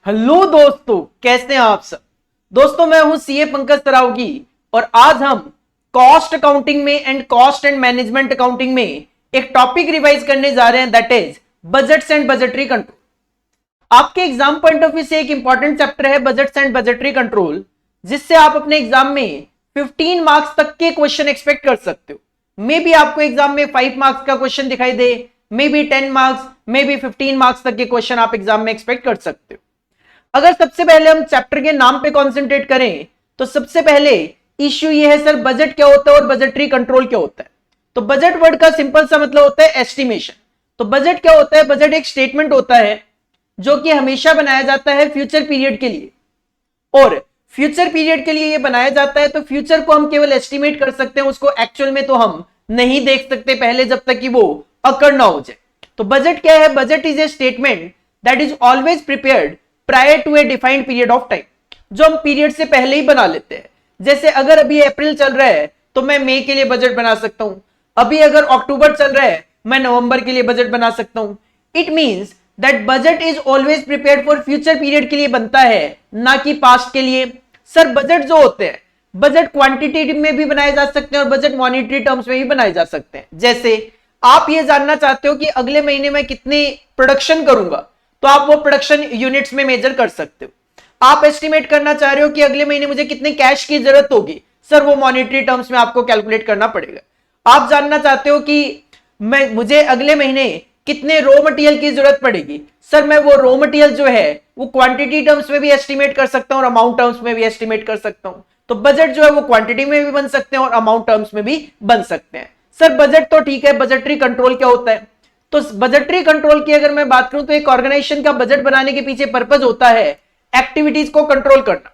Hello दोस्तों, कैसे हैं आप सब। दोस्तों, मैं हूं सीए पंकज तरावगी और आज हम कॉस्ट अकाउंटिंग में and cost and management accounting में एक टॉपिक रिवाइज करने जा रहे हैं, that is budgets and budgetary control. आपके एग्जाम पॉइंट ऑफ व्यू से एक इंपॉर्टेंट चैप्टर है बजट्स एंड बजटरी कंट्रोल, जिससे आप अपने एग्जाम में 15 मार्क्स तक के क्वेश्चन एक्सपेक्ट कर सकते हो। मे बी आपको एग्जाम में 5 मार्क्स का क्वेश्चन दिखाई दे, maybe 10 marks, maybe 15 marks तक के क्वेश्चन आप एग्जाम में एक्सपेक्ट कर सकते हो। अगर सबसे पहले हम चैप्टर के नाम पे कॉन्सेंट्रेट करें तो सबसे पहले इश्यू ये है, सर बजट क्या होता है और बजटरी कंट्रोल क्या होता है। तो बजट वर्ड का सिंपल सा मतलब होता है एस्टिमेशन। तो बजट क्या होता है? बजट एक स्टेटमेंट होता है जो कि हमेशा बनाया जाता है फ्यूचर पीरियड के लिए, और फ्यूचर पीरियड के लिए ये बनाया जाता है तो फ्यूचर को हम केवल एस्टिमेट कर सकते हैं, उसको एक्चुअल में तो हम नहीं देख सकते पहले जब तक कि वो अकर ना हो जाए। तो बजट क्या है? Budget is a statement that is always prepared prior to a defined period of time, जो हम पीरियड से पहले ही बना लेते हैं। जैसे अगर अभी अप्रैल चल रहा है तो मैं मई के लिए बजट बना सकता हूं, अभी अगर अक्टूबर चल रहा है मैं नवंबर के लिए बजट बना सकता हूं। It means that budget is always prepared for future period के लिए बनता है, ना कि पास्ट के लिए। सर बजट जो होते हैं, बजट क्वांटिटेटिव में भी बनाए जा सकते हैं और बजट मॉनिटरी टर्म्स में भी बनाए जा सकते हैं। जैसे आप ये जानना चाहते हो कि अगले महीने में कितनी प्रोडक्शन करूंगा, तो आप वो प्रोडक्शन यूनिट्स में मेजर कर सकते हो। आप एस्टिमेट करना चाह रहे हो कि अगले महीने मुझे कितने कैश की जरूरत होगी, सर वो मॉनिटरी टर्म्स में आपको कैलकुलेट करना पड़ेगा। आप जानना चाहते हो कि मुझे अगले महीने कितने रॉ मटेरियल की जरूरत पड़ेगी, सर मैं वो रॉ मटेरियल जो है वो क्वांटिटी टर्म्स में भी एस्टिमेट कर सकता हूं और अमाउंट टर्म्स में भी एस्टिमेट कर सकता हूं। तो बजट जो है वो क्वांटिटी में भी बन सकते हैं और अमाउंट टर्म्स में भी बन सकते हैं। सर बजट तो ठीक है, बजटरी कंट्रोल क्या होता है? तो बजटरी कंट्रोल की अगर मैं बात करूं तो एक ऑर्गेनाइजेशन का बजट बनाने के पीछे पर्पज होता है एक्टिविटीज को कंट्रोल करना।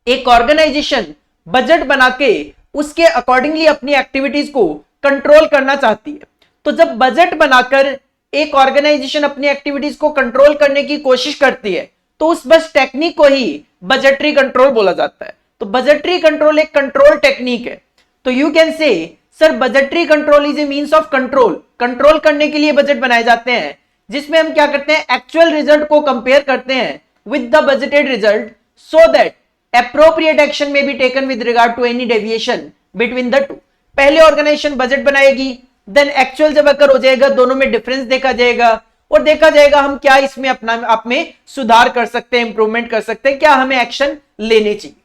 एक ऑर्गेनाइजेशन बजट बना के उसके अकॉर्डिंगली अपनी एक्टिविटीज को कंट्रोल करना चाहती है। तो जब बजट बनाकर एक ऑर्गेनाइजेशन अपनी एक्टिविटीज को कंट्रोल करने की कोशिश करती है तो उस बस टेक्निक को ही बजटरी कंट्रोल बोला जाता है। तो बजटरी कंट्रोल एक कंट्रोल टेक्निक है। तो you can say sir budgetary control is a means of control. Control करने के लिए बजट बनाए जाते हैं, जिसमें हम क्या करते हैं, एक्चुअल रिजल्ट को कंपेयर करते हैं with the budgeted result, so that appropriate action may be taken with regard to any deviation between the two. पहले ऑर्गेनाइजेशन बजट बनाएगी, देन एक्चुअल जब अकर हो जाएगा दोनों में डिफरेंस देखा जाएगा और देखा जाएगा हम क्या इसमें अपना आप में सुधार कर सकते हैं, इंप्रूवमेंट कर सकते हैं, क्या हमें एक्शन लेने चाहिए।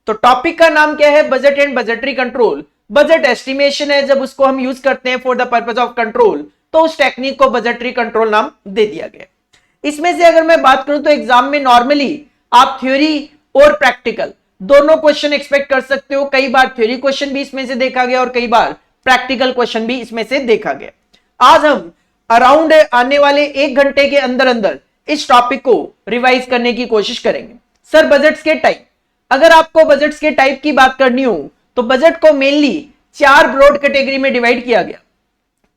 तो टॉपिक का नाम क्या है? Budget and budgetary control. Budget estimation है, जब उसको हम यूज करते हैं for the purpose of control तो उस टेक्निक को बजटरी कंट्रोल नाम दे दिया गया। इसमें से अगर मैं बात करूं तो एग्जाम में नॉर्मली आप थ्योरी और प्रैक्टिकल दोनों क्वेश्चन एक्सपेक्ट कर सकते हो। कई बार थ्योरी क्वेश्चन भी इसमें से देखा गया और कई बार प्रैक्टिकल क्वेश्चन भी इसमें से देखा गया। आज हम अराउंड आने वाले 1 घंटे के अंदर अंदर इस टॉपिक को रिवाइज करने की कोशिश करेंगे। सर बजट्स के टाइप, अगर आपको बजट्स के टाइप की बात करनी हो तो बजट को मेनली 4 ब्रॉड कैटेगरी में डिवाइड किया गया।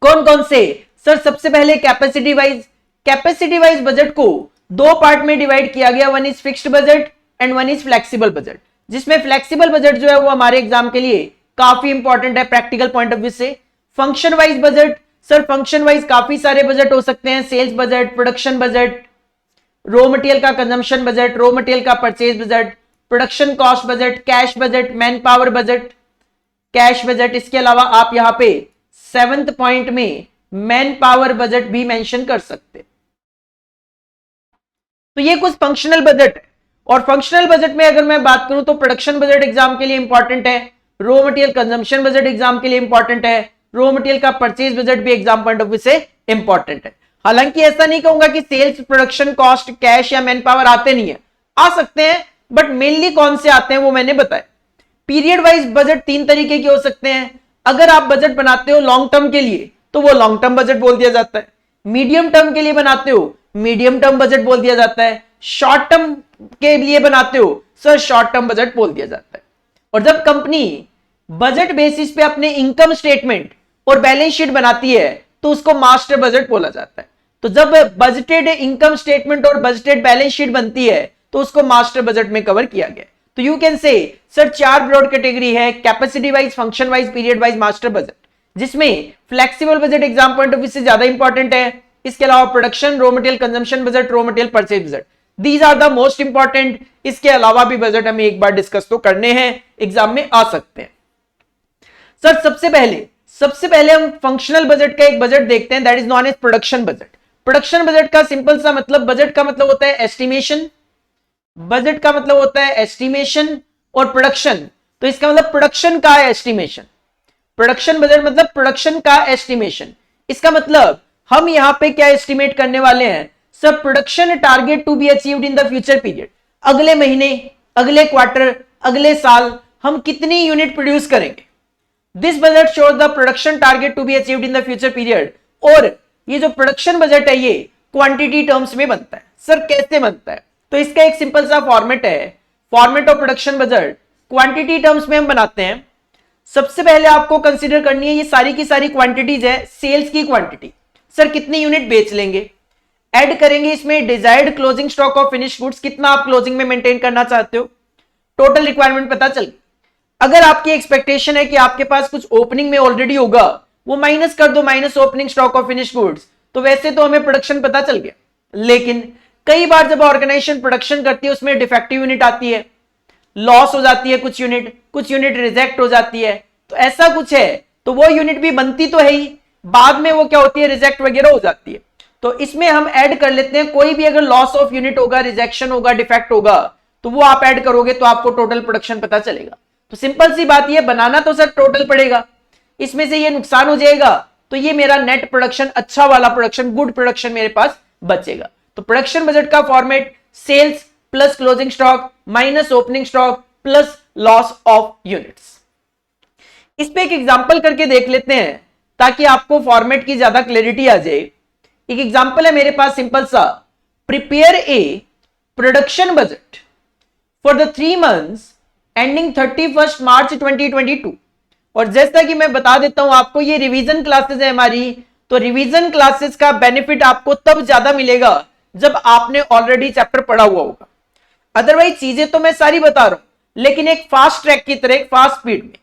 कौन कौन से? सर सबसे पहले capacity wise. Capacity wise budget को 2 पार्ट में डिवाइड किया गया, one is fixed budget and one is flexible budget. जिसमें फ्लेक्सिबल बजट जो है वो हमारे एग्जाम के लिए काफी इंपॉर्टेंट है प्रैक्टिकल पॉइंट ऑफ व्यू से। Function wise budget, sir function wise काफी सारे बजट हो सकते हैं, sales budget, production budget, raw material का कंजम्पशन बजट, रॉ मटेरियल का purchase budget, production cost budget, cash budget, man power budget, cash budget. इसके अलावा आप यहां पे 7th पॉइंट में मैन पावर बजट भी मेंशन कर सकते। तो ये कुछ फंक्शनल बजट है। और फंक्शनल बजट में अगर मैं बात करूं तो प्रोडक्शन बजट एग्जाम के लिए इंपॉर्टेंट है, raw material consumption budget exam के लिए इंपॉर्टेंट है, रॉ मटेरियल का परचेज बजट भी एग्जाम पॉइंट ऑफ व्यू से इंपॉर्टेंट है। हालांकि ऐसा नहीं कहूंगा कि सेल्स, प्रोडक्शन कॉस्ट, कैश या मैन पावर आते नहीं है, आ सकते हैं, बट मेनली कौन से आते हैं वो मैंने बताया। पीरियड वाइज बजट 3 तरीके के हो सकते हैं। अगर आप बजट बनाते हो लॉन्ग टर्म के लिए तो वो लॉन्ग टर्म बजट बोल दिया जाता है। मीडियम टर्म के लिए बनाते हो, मीडियम टर्म बजट बोल दिया जाता है। शॉर्ट टर्म के लिए बनाते हो, सर शॉर्ट टर्म बजट बोल दिया जाता है। और जब कंपनी बजट बेसिस पे अपने इनकम स्टेटमेंट और बैलेंस शीट बनाती है तो उसको मास्टर बजट बोला जाता है। तो जब बजटेड इनकम स्टेटमेंट और बजटेड बैलेंस शीट बनती है तो उसको मास्टर बजट में कवर किया गया। तो you can say sir 4 broad category है, capacity wise, function wise, period wise, master budget, जिसमें flexible budget exam point of view से ज्यादा इंपॉर्टेंट है। इसके अलावा production, raw material consumption budget, raw material purchase budget, these are the most important. इसके अलावा भी बजट हमें एक बार डिस्कस तो करने हैं, एग्जाम में आ सकते हैं। सर सबसे पहले हम फंक्शनल बजट का एक बजट देखते हैं, that is known as production budget. Production budget का सिंपल सा मतलब, बजट का मतलब होता है एस्टिमेशन, बजट का मतलब होता है एस्टिमेशन और प्रोडक्शन, तो इसका मतलब प्रोडक्शन का एस्टिमेशन। प्रोडक्शन बजट मतलब प्रोडक्शन का एस्टिमेशन। इसका मतलब हम यहां पे क्या एस्टिमेट करने वाले हैं, sir production target to be achieved in the future period. अगले महीने, अगले क्वार्टर, अगले साल हम कितनी यूनिट प्रोड्यूस करेंगे। This budget shows the production target to be achieved in the future period. और ये जो प्रोडक्शन बजट है ये क्वांटिटी टर्म्स में बनता है। सर कैसे बनता है, तो इसका एक सिंपल सा फॉर्मेट है, format of production budget quantity terms में हम बनाते हैं। सबसे पहले आपको कंसीडर करनी है, ये सारी की सारी क्वांटिटीज है, सेल्स की क्वांटिटी। सर कितनी यूनिट बेच लेंगे, ऐड करेंगे इसमें desired closing stock of finish goods, कितना आप क्लोजिंग में मेंटेन करना चाहते हो, टोटल रिक्वायरमेंट पता चल गई। अगर आपकी एक्सपेक्टेशन है कि आपके पास कुछ ओपनिंग में ऑलरेडी होगा, वो माइनस कर दो, minus opening stock of finish goods, तो वैसे तो हमें प्रोडक्शन पता चल गया। लेकिन कई बार जब ऑर्गेनाइजेशन प्रोडक्शन करती है उसमें डिफेक्टिव यूनिट आती है, लॉस हो जाती है, कुछ यूनिट रिजेक्ट हो जाती है, तो ऐसा कुछ है तो वो यूनिट भी बनती तो है ही, बाद में वो क्या होती है, रिजेक्ट वगैरह हो जाती है। तो इसमें हम ऐड कर लेते हैं, कोई भी अगर लॉस ऑफ यूनिट होगा, रिजेक्शन होगा, डिफेक्ट होगा, तो वो आप ऐड करोगे तो आपको टोटल प्रोडक्शन पता चलेगा। तो सिंपल सी बात, ये बनाना तो सर टोटल पड़ेगा, इसमें से ये नुकसान हो जाएगा तो ये मेरा नेट प्रोडक्शन, अच्छा वाला प्रोडक्शन, गुड प्रोडक्शन मेरे पास बचेगा। तो प्रोडक्शन बजट का format cells plus closing stock minus opening stock plus loss of units. इस पे एक एग्जांपल करके देख लेते हैं ताकि आपको फॉर्मेट की ज्यादा क्लैरिटी आ जाए। एक एग्जांपल है मेरे पास सिंपल सा, prepare a production budget for the 3 months ending 31 March 2022। और जैसा कि मैं बता देता हूं आपको, ये रिवीजन क्लासेस है हमारी, तो रिवीजन क्लासेस का बेनिफिट आपको तब ज्यादा मिलेगा जब आपने ऑलरेडी चैप्टर पढ़ा हुआ होगा। अदरवाइज चीजें तो मैं सारी बता रहा हूं, लेकिन एक फास्ट ट्रैक की तरह, एक फास्ट स्पीड में।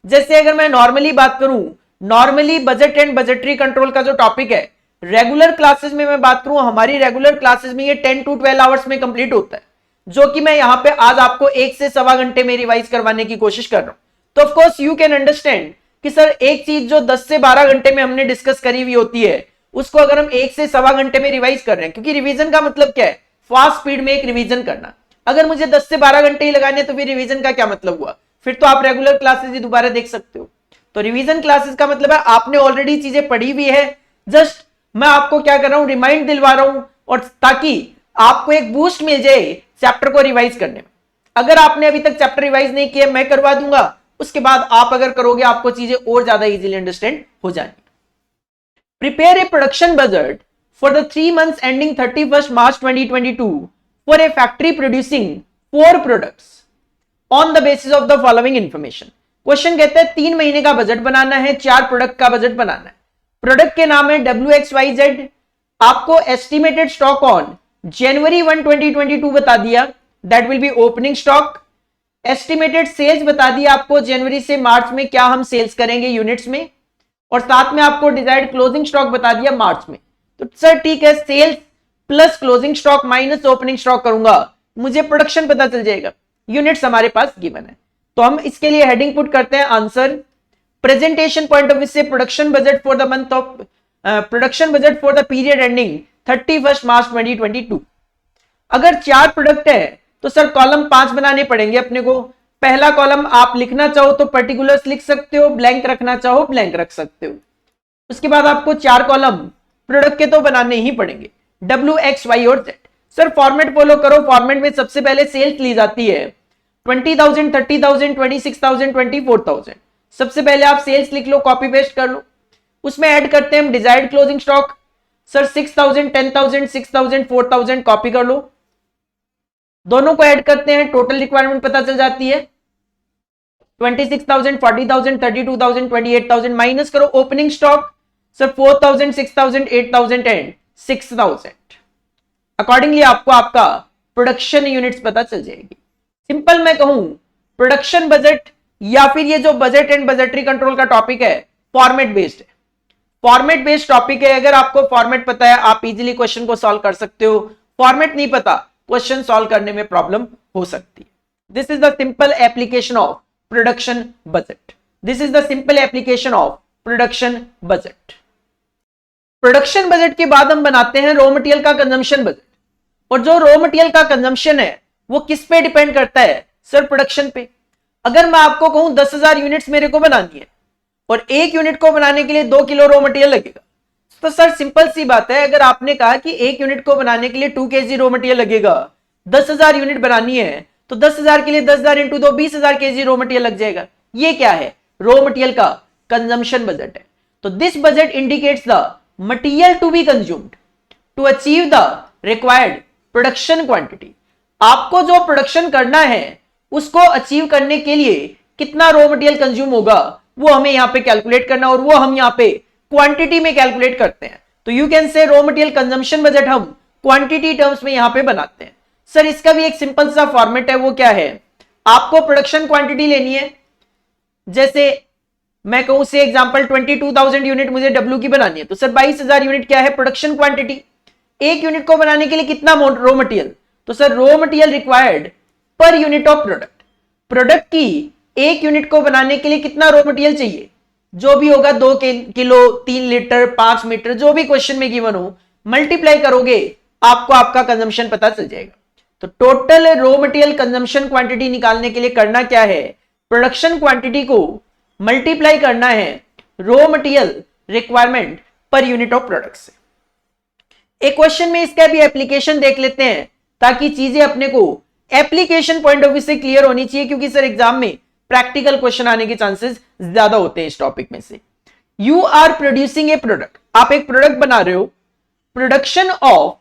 जैसे अगर मैं नॉर्मली बात करूं, normally budget and budgetary control का जो टॉपिक है, रेगुलर क्लासेस में मैं बात करूं, हमारी रेगुलर क्लासेस में ये 10 to 12 आवर्स में कंप्लीट होता है, जो कि मैं यहां पे आज आपको 1 से सवा घंटे में रिवाइज करवाने की कोशिश कर रहा हूं। तो of course you can understand कि सर एक चीज जो 10 से 12 घंटे में हमने डिस्कस करी हुई होती है, उसको अगर हम 1 से सवा घंटे में रिवाइज कर रहे हैं, क्योंकि रिवीजन का मतलब क्या है, फास्ट स्पीड में एक रिवीजन करना। अगर मुझे 10 से 12 घंटे ही लगाने तो फिर रिवीजन का क्या मतलब हुआ, फिर तो आप रेगुलर क्लासेस ही दोबारा देख सकते हो। तो रिवीजन क्लासेस का मतलब है आपने ऑलरेडी चीजें पढ़ी हुई है, जस्ट मैं आपको क्या कर रहा हूं, रिमाइंड दिलवा रहा हूं, और ताकि आपको एक बूस्ट मिल जाए चैप्टर को रिवाइज करने में। अगर आपने अभी तक चैप्टर रिवाइज नहीं किया, मैं करवा दूंगा, उसके बाद आप अगर करोगे आपको चीजें और ज्यादा इजीली अंडरस्टैंड हो जाएंगी। Prepare a production budget for the 3 months ending 31 March 2022 for a factory producing 4 products on the basis of the following information. Question कहता है 3 महीने का बजट बनाना है, 4 प्रोडक्ट का बजट बनाना है। प्रोडक्ट के नाम है WXYZ। आपको एस्टिमेटेड स्टॉक ऑन जनवरी 1 2022 बता दिया, that will be opening stock. Estimated sales बता दिया आपको, जनवरी से मार्च में क्या हम सेल्स करेंगे यूनिट्स में, और साथ में आपको डिजायर्ड क्लोजिंग स्टॉक बता दिया मार्च में। तो सर ठीक है, sales plus closing stock minus opening stock करूंगा, मुझे प्रोडक्शन पता चल जाएगा, यूनिट्स हमारे पास गिवन है। तो हम इसके लिए हेडिंग पुट करते हैं answer. Presentation point of view से production budget for the month of production budget for the period ending 31 March 2022। अगर 4 प्रोडक्ट है तो सर कॉलम 5 बनाने पड़ेंगे अपने को। पहला कॉलम आप लिखना चाहो तो पर्टिकुलर्स लिख सकते हो, ब्लैंक रखना चाहो ब्लैंक रख सकते हो। उसके बाद आपको 4 कॉलम प्रोडक्ट के तो बनाने ही पड़ेंगे, WXY और Z। सर फॉर्मेट फॉलो करो, फॉर्मेट में सबसे पहले सेल्स ली जाती है 20,000, 30,000, 26,000, 24,000। सबसे पहले आप सेल्स लिख लो, कॉपी पेस्ट कर लो। उसमें ऐड करते हैं हम desired closing stock, sir 6,000, 10,000, 6,000, 4,000 copy कर लो। दोनों को ऐड करते हैं, टोटल रिक्वायरमेंट पता चल जाती है 26,000, 40,000, 32,000, 28,000। माइनस करो opening stock, sir 4,000, 6,000, 8,000 and 6,000। Accordingly आपको आपका प्रोडक्शन यूनिट्स पता चल जाएगी। सिंपल मैं कहूं, प्रोडक्शन बजट या फिर ये जो बजट एंड बजटरी कंट्रोल का टॉपिक है, फॉर्मेट बेस्ड है। फॉर्मेट बेस्ड टॉपिक है, अगर आपको फॉर्मेट पता है आप इजीली क्वेश्चन को सॉल्व कर सकते हो। फॉर्मेट नहीं पता क्वेश्चन सॉल्व करने में प्रॉब्लम हो सकती है। This is the simple application of production budget. This is the simple application of production budget. Production budget के बाद हम बनाते हैं रॉ मटेरियल का कंजम्पशन बजट। और जो रॉ मटेरियल का कंजम्पशन है वो किस पे डिपेंड करता है? सर प्रोडक्शन पे। अगर मैं आपको कहूं 10,000 यूनिट्स मेरे को बनानी है और एक यूनिट को बनाने के लिए 2 किलो रॉ मटेरियल लगेगा, तो सर सिंपल सी बात है, अगर आपने कहा कि एक यूनिट को बनाने के लिए 2 kg रॉ मटेरियल लगेगा, 10,000 यूनिट बनानी है, तो 10,000 के लिए 10,000 इंटू 2 20,000 kg रॉ मटेरियल लग जाएगा। ये क्या है? रॉ मटेरियल का कंजम्पशन बजट है। तो this budget indicates the material to be consumed to achieve the required production quantity. आपको जो प्रोडक्शन करना है उसको अचीव करने के लिए कितना रॉ मटेरियल कंज्यूम होगा वो हमें यहां पे कैलकुलेट करना, और वो हम यहां पे क्वांटिटी में कैलकुलेट करते हैं। तो यू कैन से रॉ मटेरियल कंजम्पशन बजट हम क्वांटिटी टर्म्स में यहां पे बनाते हैं। सर इसका भी एक सिंपल सा फॉर्मेट है, वो क्या है? आपको प्रोडक्शन क्वांटिटी लेनी है। जैसे मैं कहूं से एग्जांपल 22,000 यूनिट मुझे डब्ल्यू की बनानी है, तो सर 22,000 यूनिट क्या है? Production quantity. एक यूनिट को बनाने के लिए कितना रॉ मटेरियल? तो sir raw material required per unit of product. Product की एक यूनिट को बनाने के लिए कितना रॉ मटेरियल चाहिए? जो भी होगा 2 किलो, 3 लीटर, 5 मीटर, जो भी क्वेश्चन में गिवन हो, मल्टीप्लाई करोगे आपको आपका कंजम्पशन पता चल जाएगा। तो total raw material consumption quantity निकालने के लिए करना क्या है? प्रोडक्शन क्वांटिटी को मल्टीप्लाई करना है raw material requirement per unit of product से। एक क्वेश्चन में इसका भी एप्लीकेशन देख लेते हैं ताकि चीजें अपने को एप्लीकेशन पॉइंट ऑफ व्यू से क्लियर होनी चाहिए, क्योंकि सर एग्जाम में प्रैक्टिकल क्वेश्चन आने के चांसेस ज्यादा होते हैं इस टॉपिक में से। You are producing a product, आप एक प्रोडक्ट बना रहे हो। Production of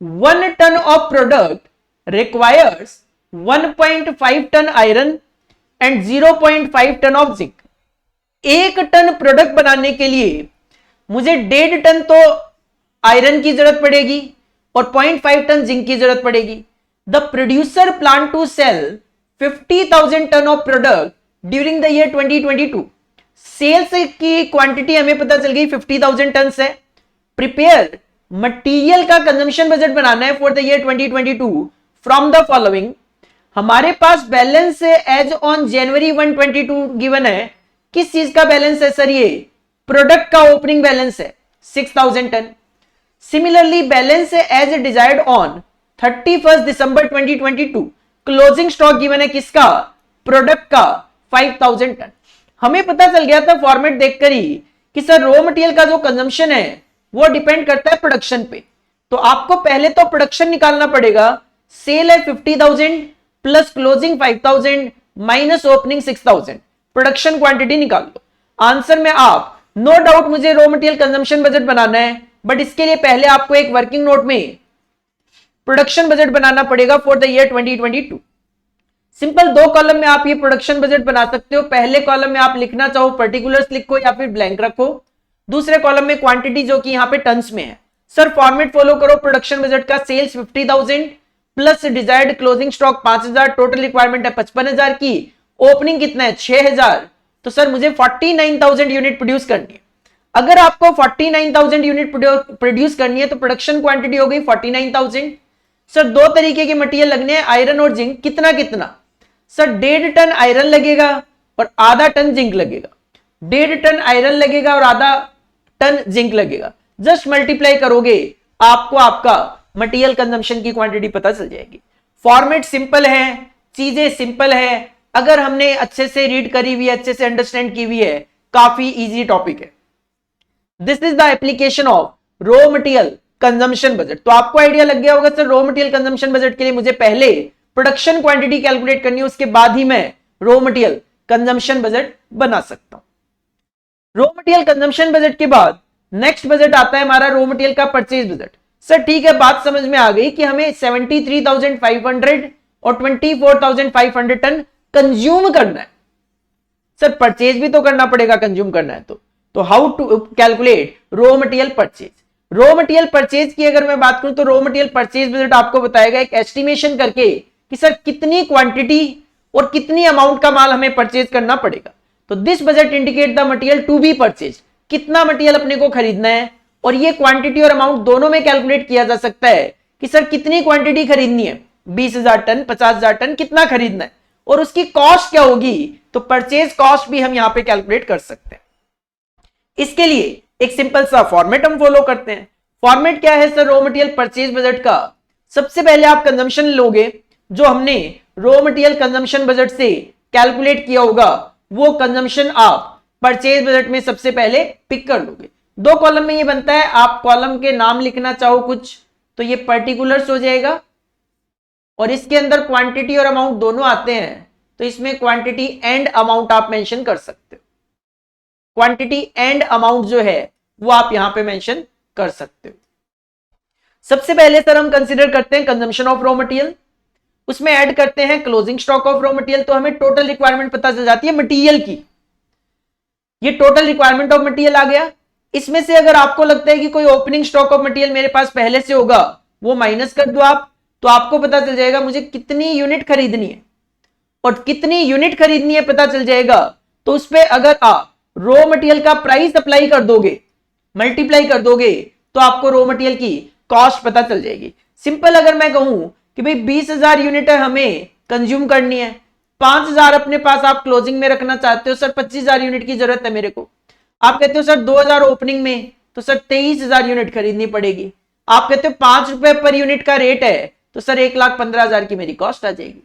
1 ton of product requires 1.5 ton iron and 0.5 ton of zinc. 1 ton product बनाने के लिए मुझे 1.5 टन तो आयरन की जरूरत पड़ेगी और 0.5 टन जिंक की जरूरत पड़ेगी। The producer plan to sell 50,000 ton of product during the year 2022। Sales की क्वांटिटी हमें पता चल गई 50,000 टन है। प्रिपेयर मटेरियल का कंजम्पशन बजट बनाना है for the year 2022 from the following. हमारे पास balance as on January 1, 2022 given है। किस चीज का बैलेंस है सर? ये प्रोडक्ट का ओपनिंग बैलेंस है 6,000 ton. Similarly balance as desired on 31 December 2022 closing stock given है किसका? प्रोडक्ट का 5,000 टन। हमें पता चल गया था फॉर्मेट देखकर ही कि सर रॉ मटेरियल का जो कंजम्पशन है वो डिपेंड करता है प्रोडक्शन पे। तो आपको पहले तो प्रोडक्शन निकालना पड़ेगा। सेल है 50,000 plus closing 5,000 minus opening 6,000, production quantity निकाल लो। आंसर में आप नो डाउट मुझे रॉ मटेरियल कंजम्पशन बजट बनाना है, बट इसके लिए पहले आपको एक वर्किंग नोट में प्रोडक्शन बजट बनाना पड़ेगा for the year 2022। Simple 2 column में आप ये प्रोडक्शन बजट बना सकते हो। पहले कॉलम में आप लिखना चाहो पर्टिकुलर्स लिखो या फिर ब्लैंक रखो। दूसरे कॉलम में क्वांटिटी जो कि यहां पे टन्स में है। सर फॉर्मेट फॉलो करो प्रोडक्शन बजट का। Sales 50,000 plus desired closing stock 5,000, total requirement है 55,000 की, ओपनिंग कितना है 6,000। तो सर मुझे 49,000 यूनिट प्रोड्यूस करनी है। अगर आपको 49,000 यूनिट प्रोड्यूस करनी है तो प्रोडक्शन क्वांटिटी हो गई 49,000। सर 2 तरीके के मटेरियल लगने हैं, आयरन और जिंक। कितना कितना? सर 1.5 टन आयरन लगेगा और आधा टन जिंक लगेगा। 1.5 टन आयरन लगेगा और आधा टन जिंक लगेगा। जस्ट मल्टीप्लाई करोगे आपको आपका मटेरियल कंजम्पशन की क्वांटिटी पता चल जाएगी। फॉर्मेट सिंपल है, चीजें सिंपल है। अगर हमने अच्छे से रीड करी हुई है, अच्छे से अंडरस्टैंड की हुई है, काफी इजी टॉपिक है। This is the application of raw material consumption budget. तो आपको आइडिया लग गया होगा sir raw material consumption budget के लिए मुझे पहले प्रोडक्शन क्वांटिटी कैलकुलेट करनी है, उसके बाद ही मैं रॉ मटेरियल कंजम्पशन बजट बना सकता हूं। रॉ मटेरियल कंजम्पशन बजट के बाद नेक्स्ट बजट आता है हमारा रॉ मटेरियल का परचेज बजट। सर ठीक है, बात समझ में आ गई कि हमें 73,500 और 24,500 टन कंज्यूम करना है। सर परचेज भी तो करना पड़ेगा, कंज्यूम करना है तो how to calculate raw material purchase. Raw material purchase की अगर मैं बात करूं तो रॉ मटेरियल परचेज बजट आपको बताएगा एक एस्टिमेशन करके कि सर कितनी क्वांटिटी और कितनी अमाउंट का माल हमें परचेज करना पड़ेगा। तो this budget indicate the material to be purchase, कितना मटेरियल अपने को खरीदना है। और ये क्वांटिटी और अमाउंट दोनों में कैलकुलेट किया जा सकता है कि सर कितनी क्वांटिटी खरीदनी है, 20,000 टन, 50,000 टन, कितना खरीदना है और उसकी कॉस्ट क्या होगी, तो परचेज कॉस्ट भी हम यहां पे कैलकुलेट कर सकते हैं। इसके लिए एक सिंपल सा फॉर्मेट हम फॉलो करते हैं। फॉर्मेट क्या है sir raw material purchase budget का? सबसे पहले आप कंजम्पशन लोगे, जो हमने रॉ मटेरियल कंजम्पशन बजट से कैलकुलेट किया होगा वो कंजम्पशन आप परचेज बजट में सबसे पहले पिक कर लोगे। दो कॉलम में ये बनता है, आप कॉलम के नाम लिखना चाहो कुछ तो ये पर्टिकुलर्स हो जाएगा और इसके अंदर क्वांटिटी और अमाउंट दोनों आते हैं, तो इसमें क्वांटिटी एंड अमाउंट आप मेंशन कर सकते हो। क्वांटिटी एंड अमाउंट जो है वो आप यहां पे मेंशन कर सकते हो। सबसे पहले सर हम कंसीडर करते हैं कंजम्पशन ऑफ रॉ मटेरियल, उसमें ऐड करते हैं closing stock of raw material, तो हमें टोटल रिक्वायरमेंट पता चल जाती है मटेरियल की। ये टोटल रिक्वायरमेंट ऑफ मटेरियल आ गया। इसमें से अगर आपको लगता है कि कोई ओपनिंग स्टॉक ऑफ मटेरियल मेरे पास पहले से होगा वो माइनस कर दो आप, तो आपको पता चल जाएगा मुझे कितनी यूनिट खरीदनी है, और कितनी यूनिट खरीदनी है पता चल जाएगा तो उस पर अगर आप रॉ मटेरियल का प्राइस अप्लाई कर दोगे, मल्टीप्लाई कर दोगे, तो आपको रॉ मटेरियल की कॉस्ट पता चल जाएगी। सिंपल अगर मैं कहूं कि भाई 20,000 यूनिट हमें कंज्यूम करनी है, 5,000 अपने पास आप क्लोजिंग में रखना चाहते हो, सर 25,000 यूनिट की जरूरत है मेरे को। आप कहते हो सर 2,000 ओपनिंग में, तो सर 23,000 यूनिट खरीदनी पड़ेगी। आप कहते हो 5 रुपए पर यूनिट का रेट है, तो सर 1,15,000 की मेरी कॉस्ट आ जाएगी।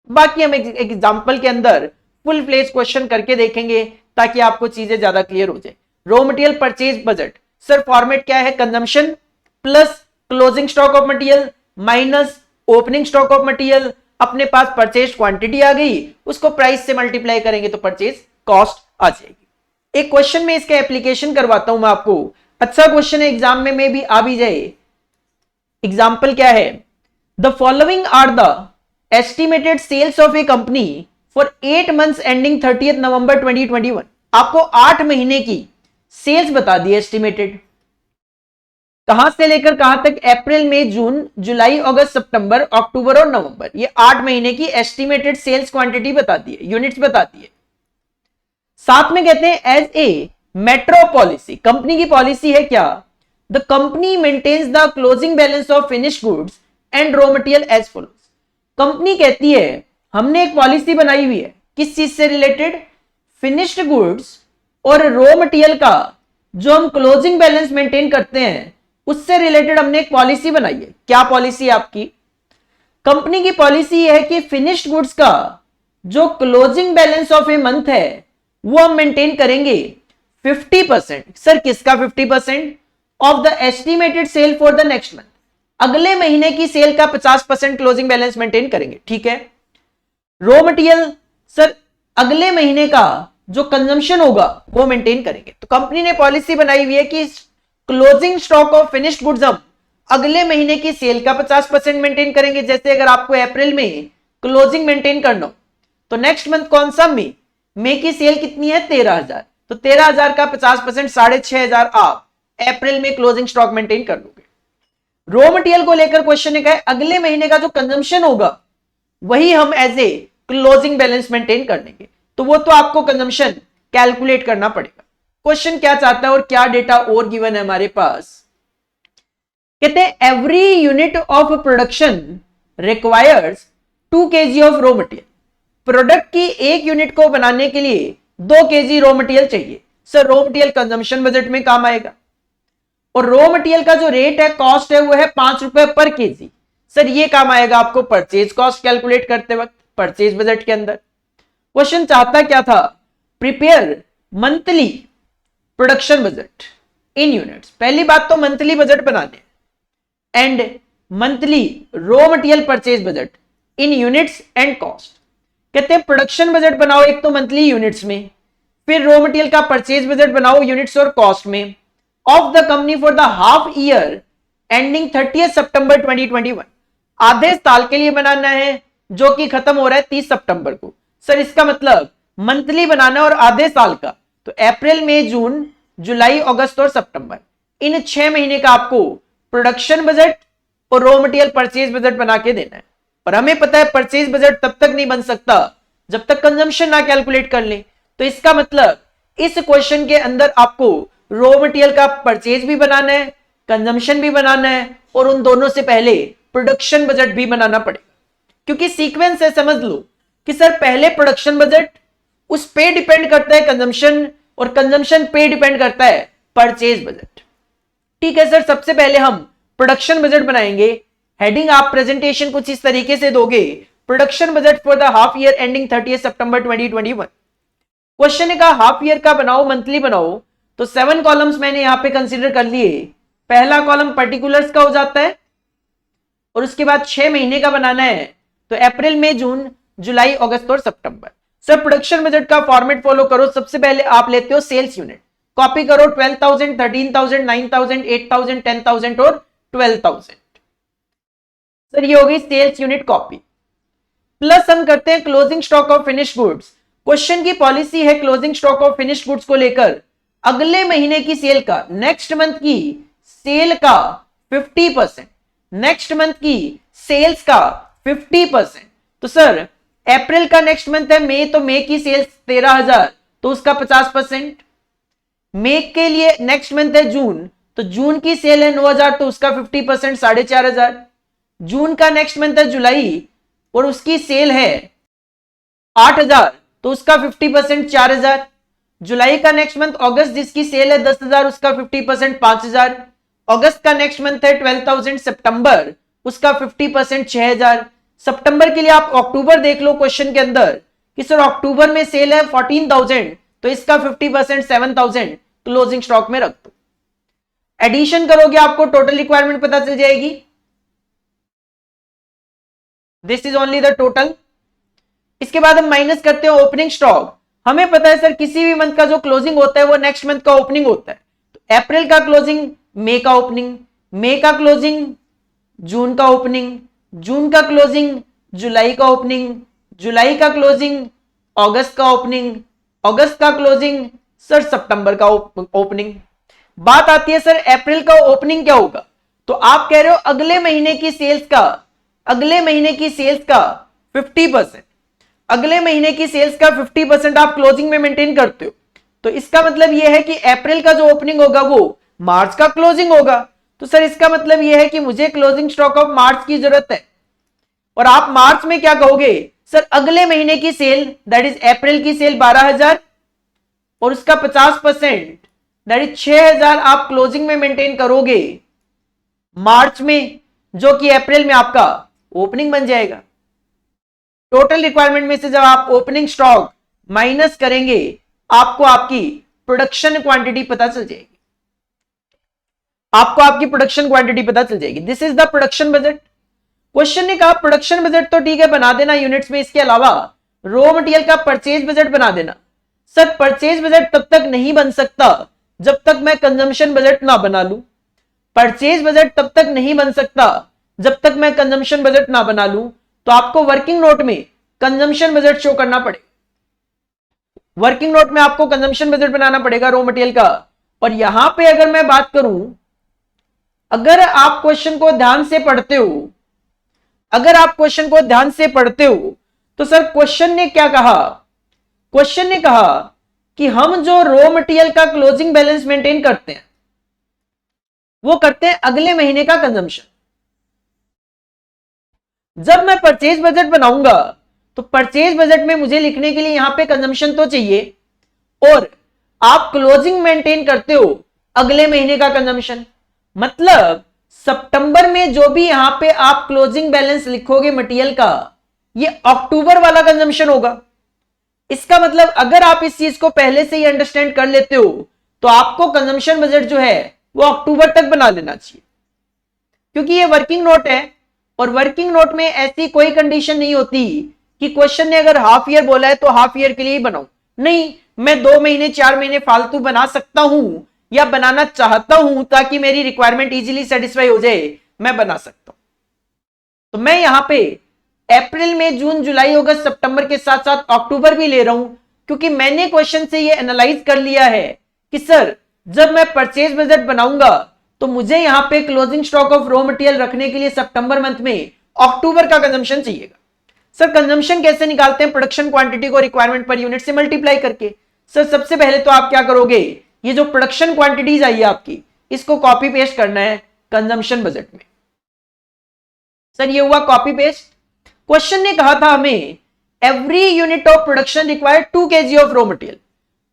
बाकी हम एक एग्जाम्पल के अंदर फुल फ्लेज क्वेश्चन करके देखेंगे ताकि आपको चीजें ज्यादा क्लियर हो जाए। Raw material purchase budget, sir format क्या है, consumption plus closing stock of material minus opening stock of material, अपने पास परचेज क्वांटिटी आ गई, उसको प्राइस से मल्टीप्लाई करेंगे तो परचेज कॉस्ट आ जाएगी। एक क्वेश्चन में इसका एप्लीकेशन करवाता हूं मैं आपको, अच्छा क्वेश्चन है, एग्जाम में भी आ भी जाए। एग्जाम्पल क्या है, the following are the estimated sales of a company for 8 months ending 30th November 2021। आपको 8 महीने की सेल्स बता दी एस्टिमेटेड, कहां से लेकर कहां तक, अप्रैल मई जून जुलाई अगस्त सितंबर अक्टूबर और नवंबर, ये 8 महीने की एस्टिमेटेड सेल्स क्वांटिटी बता दी है, यूनिट्स बता दी है। साथ में कहते हैं as a matter policy, company की पॉलिसी है क्या, the company maintains the closing balance of finished goods and raw material as follows. Company कहती है हमने एक पॉलिसी बनाई हुई है, किस चीज से रिलेटेड, फिनिश्ड गुड्स और रॉ मटेरियल का जो हम क्लोजिंग बैलेंस मेंटेन करते हैं उससे रिलेटेड हमने एक पॉलिसी बनाई है। क्या पॉलिसी है आपकी, कंपनी की पॉलिसी है कि फिनिश्ड गुड्स का जो closing balance of a month है वो हम मेंटेन करेंगे 50%। सर किसका 50%, of the estimated cell for the next month, अगले महीने की सेल का 50% क्लोजिंग बैलेंस मेंटेन करेंगे, ठीक है। रॉ मटेरियल सर अगले महीने का जो कंजम्पशन होगा वो मेंटेन करेंगे। तो कंपनी ने पॉलिसी बनाई हुई है कि closing stock of finished goods हम अगले महीने की सेल का 50% मेंटेन करेंगे। जैसे अगर आपको अप्रैल में क्लोजिंग मेंटेन करना हो तो नेक्स्ट मंथ कौन सा, मई की सेल कितनी है 13,000, तो 13,000 का 50% 6,500 आप अप्रैल में क्लोजिंग स्टॉक मेंटेन कर लोगे। रॉ मटेरियल को लेकर क्वेश्चन है अगले महीने का जो कंजम्पशन होगा वही हम as a closing balance maintain कर लेंगे, तो वो तो आपको कंजम्पशन कैलकुलेट करना पड़ेगा। क्वेश्चन क्या चाहता है और क्या डेटा और गिवन है हमारे पास, कहते हैं every unit of production requires 2 kg of raw material. Product की एक यूनिट को बनाने के लिए 2 kg रॉ मटेरियल चाहिए। Sir raw material consumption budget में काम आएगा और रॉ मटेरियल का जो रेट है, कॉस्ट है, वो है 5 रुपए पर केजी। सर ये काम आएगा आपको परचेज कॉस्ट कैलकुलेट करते वक्त परचेज बजट के अंदर। क्वेश्चन चाहता क्या था, prepare monthly production budget in units. पहली बात तो मंथली बजट बनाने and monthly raw material purchase budget in units and cost. कहते हैं प्रोडक्शन बजट बनाओ एक तो मंथली यूनिट्स में, फिर रॉ मटेरियल का परचेज बजट बनाओ यूनिट्स और कॉस्ट में, of the company for the half year ending 30th September 2021। आधे साल के लिए बनाना है जो कि खत्म हो रहा है 30 सितंबर को। सर इसका मतलब मंथली बनाना और आधे साल का, तो अप्रैल मई जून जुलाई अगस्त और सितंबर, इन 6 महीने का आपको प्रोडक्शन बजट और रॉ मटेरियल परचेज बजट बना के देना है। और हमें पता है परचेज बजट तब तक नहीं बन सकता जब तक कंजम्पशन ना कैलकुलेट कर ले। तो इसका मतलब इस क्वेश्चन के अंदर आपको रॉ मटेरियल का परचेज भी बनाना है, कंजम्पशन भी बनाना है और उन दोनों से पहले प्रोडक्शन बजट भी बनाना पड़ेगा, क्योंकि सीक्वेंस है, समझ लो कि सर पहले प्रोडक्शन बजट, उस पे डिपेंड करता है कंजम्पशन, और कंजम्पशन पे डिपेंड करता है परचेज बजट। ठीक है सर, सबसे पहले हम प्रोडक्शन बजट बनाएंगे। हेडिंग आप प्रेजेंटेशन कुछ इस तरीके से दोगे, production budget for the half year ending 30 September 2021। Question ने कहा हाफ ईयर का बनाओ, मंथली बनाओ, तो 7 कॉलम्स मैंने यहां पे कंसीडर कर लिए। पहला कॉलम पर्टिकुलर्स का हो जाता है, और उसके बाद 6 महीने का बनाना है, तो अप्रैल मई जून जुलाई अगस्त और सितंबर। सर प्रोडक्शन बजट का फॉर्मेट फॉलो करो। सबसे पहले आप लेते हो सेल्स यूनिट, कॉपी करो 12,000, 13,000, 9,000, 8,000, 10,000 और 12,000। सर ये हो गई सेल्स यूनिट कॉपी। प्लस हम करते हैं closing stock of finished goods. Question की पॉलिसी है closing stock of finished goods को लेकर अगले महीने की सेल का, नेक्स्ट मंथ की सेल का 50%, नेक्स्ट मंथ की सेल्स का 50%। तो सर अप्रैल का नेक्स्ट मंथ है मई, तो मई की सेल्स 13,000, तो उसका 50%। मई के लिए नेक्स्ट मंथ है जून, तो जून की सेल है 9,000, तो उसका 50%, 4,500। जून का नेक्स्ट मंथ है जुलाई, और उसकी सेल है 8,000, तो उसका 50%, 4,000। जुलाई का नेक्स्ट मंथ अगस्त, जिसकी सेल है 10,000, उसका 50%, 5,000। अगस्त का नेक्स्ट मंथ है 12,000। सितंबर, उसका 50%, 6,000। सितंबर के लिए आप अक्टूबर देख लो क्वेश्चन के अंदर कि सर अक्टूबर में सेल है 14,000, तो इसका 50%, 7,000 क्लोजिंग स्टॉक में रख दो। एडिशन करोगे आपको टोटल रिक्वायरमेंट पता चल जाएगी। This is only the total. इसके बाद हम माइनस करते हैं ओपनिंग स्टॉक। हमें पता है सर किसी भी मंथ का जो क्लोजिंग होता है वो नेक्स्ट मंथ का ओपनिंग होता है। तो अप्रैल का क्लोजिंग मई का ओपनिंग, मई का क्लोजिंग जून का ओपनिंग, जून का क्लोजिंग जुलाई का ओपनिंग, जुलाई का क्लोजिंग अगस्त का ओपनिंग, अगस्त का क्लोजिंग सर सितंबर का ओपनिंग। बात आती है सर अप्रैल का ओपनिंग क्या होगा, तो आप कह रहे हो अगले महीने की सेल्स का, अगले महीने की सेल्स का 50%, अगले महीने की सेल्स का 50% आप क्लोजिंग में मेंटेन करते हो। तो इसका मतलब यह है कि अप्रैल का जो ओपनिंग होगा वो मार्च का क्लोजिंग होगा। तो सर इसका मतलब यह है कि मुझे क्लोजिंग स्टॉक ऑफ मार्च की जरूरत है। और आप मार्च में क्या कहोगे, सर अगले महीने की सेल दैट इज अप्रैल की सेल 12,000 और उसका 50% दैट इज 6,000 आप क्लोजिंग में मेंटेन करोगे मार्च में, जो कि अप्रैल में आपका ओपनिंग बन जाएगा। टोटल रिक्वायरमेंट में से जब आप ओपनिंग स्टॉक माइनस करेंगे आपको आपकी प्रोडक्शन क्वांटिटी पता चल जाएगी, आपको आपकी प्रोडक्शन क्वांटिटी पता चल जाएगी। This is the production budget. Question ने कहा प्रोडक्शन बजट तो ठीक है बना देना यूनिट्स में, इसके अलावा रॉ मटेरियल का परचेज बजट बना देना। सर परचेज बजट तब तक नहीं बन सकता जब तक मैं कंजम्पशन बजट ना बना लूं। परचेज बजट तब तक नहीं बन सकता जब तक मैं कंजम्पशन बजट ना बना लूं। तो आपको वर्किंग नोट में कंजम्पशन बजट शो करना पड़ेगा, वर्किंग नोट में आपको कंजम्पशन बजट बनाना पड़ेगा रॉ मटेरियल का। और यहां पे अगर मैं बात करूं, अगर आप क्वेश्चन को ध्यान से पढ़ते हो, अगर आप क्वेश्चन को ध्यान से पढ़ते हो तो सर क्वेश्चन ने क्या कहा, क्वेश्चन ने कहा कि हम जो रॉ मटेरियल का क्लोजिंग बैलेंस मेंटेन करते हैं वो करते हैं अगले महीने का कंजम्पशन। जब मैं परचेज बजट बनाऊंगा तो परचेज बजट में मुझे लिखने के लिए यहां पे कंजम्पशन तो चाहिए, और आप क्लोजिंग मेंटेन करते हो अगले महीने का कंजम्पशन। मतलब सितंबर में जो भी यहां पे आप क्लोजिंग बैलेंस लिखोगे मटेरियल का, ये अक्टूबर वाला कंजम्पशन होगा। इसका मतलब अगर आप इस चीज को पहले से ही अंडरस्टैंड कर लेते हो तो आपको कंजम्पशन बजट जो है वो अक्टूबर तक बना लेना चाहिए, क्योंकि ये वर्किंग नोट है और वर्किंग नोट में ऐसी कोई कंडीशन नहीं होती कि क्वेश्चन ने अगर हाफ ईयर बोला है तो हाफ ईयर के लिए ही बनाऊं। नहीं, मैं 2 महीने 4 महीने फालतू बना सकता हूं या बनाना चाहता हूं ताकि मेरी रिक्वायरमेंट इजीली सेटिस्फाई हो जाए, मैं बना सकता हूं। तो मैं यहां पे अप्रैल में जून जुलाई अगस्त सितंबर के साथ साथ अक्टूबर भी ले रहा हूं, क्योंकि मैंने क्वेश्चन से ये एनालाइज कर लिया है कि सर जब मैं परचेज बजट बनाऊंगा तो मुझे यहां पे closing stock of raw material रखने के लिए सितंबर मंथ में अक्टूबर का कंजम्पशन चाहिएगा। सर कंजम्पशन कैसे निकालते हैं, प्रोडक्शन क्वांटिटी को रिक्वायरमेंट पर यूनिट से मल्टीप्लाई करके। सर सबसे पहले तो आप क्या करोगे, ये जो प्रोडक्शन क्वांटिटीज आई है आपकी, इसको कॉपी पेस्ट करना है कंजम्पशन बजट में। सर ये हुआ कॉपी पेस्ट। क्वेश्चन ने कहा था हमें every unit of production require 2 kg of raw material.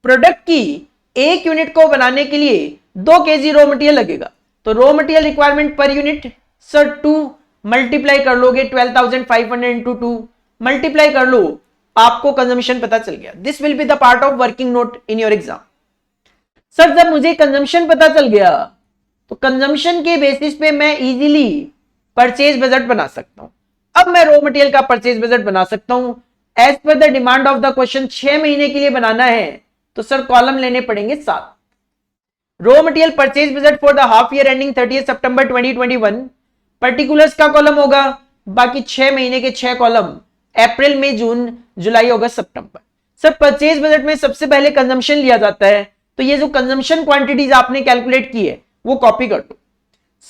Product की एक यूनिट को बनाने के लिए 2 kg रॉ मटेरियल लगेगा। तो raw material requirement per unit sir 2 multiply कर लोगे 12,500 इंटू 2 मल्टीप्लाई कर लो, आपको कंजम्पशन पता चल गया। This will be the part of working note in your exam. Sir जब मुझे कंजम्पशन पता चल गया तो कंजम्पशन के बेसिस पे मैं इजीली परचेज बजट बना सकता हूं। अब मैं रॉ मटेरियल का परचेज बजट बना सकता हूं as per the demand of the question. 6 महीने के लिए बनाना है तो सर कॉलम लेने पड़ेंगे 7। Raw material purchase budget for the half year ending 30 September 2021 particulars का कॉलम होगा, बाकी 6 महीने के 6 कॉलम अप्रैल मई जून जुलाई अगस्त सितंबर। सर परचेज बजट में सबसे पहले कंजम्पशन लिया जाता है, तो ये जो कंजम्पशन क्वांटिटीज आपने कैलकुलेट की है वो कॉपी कर दो।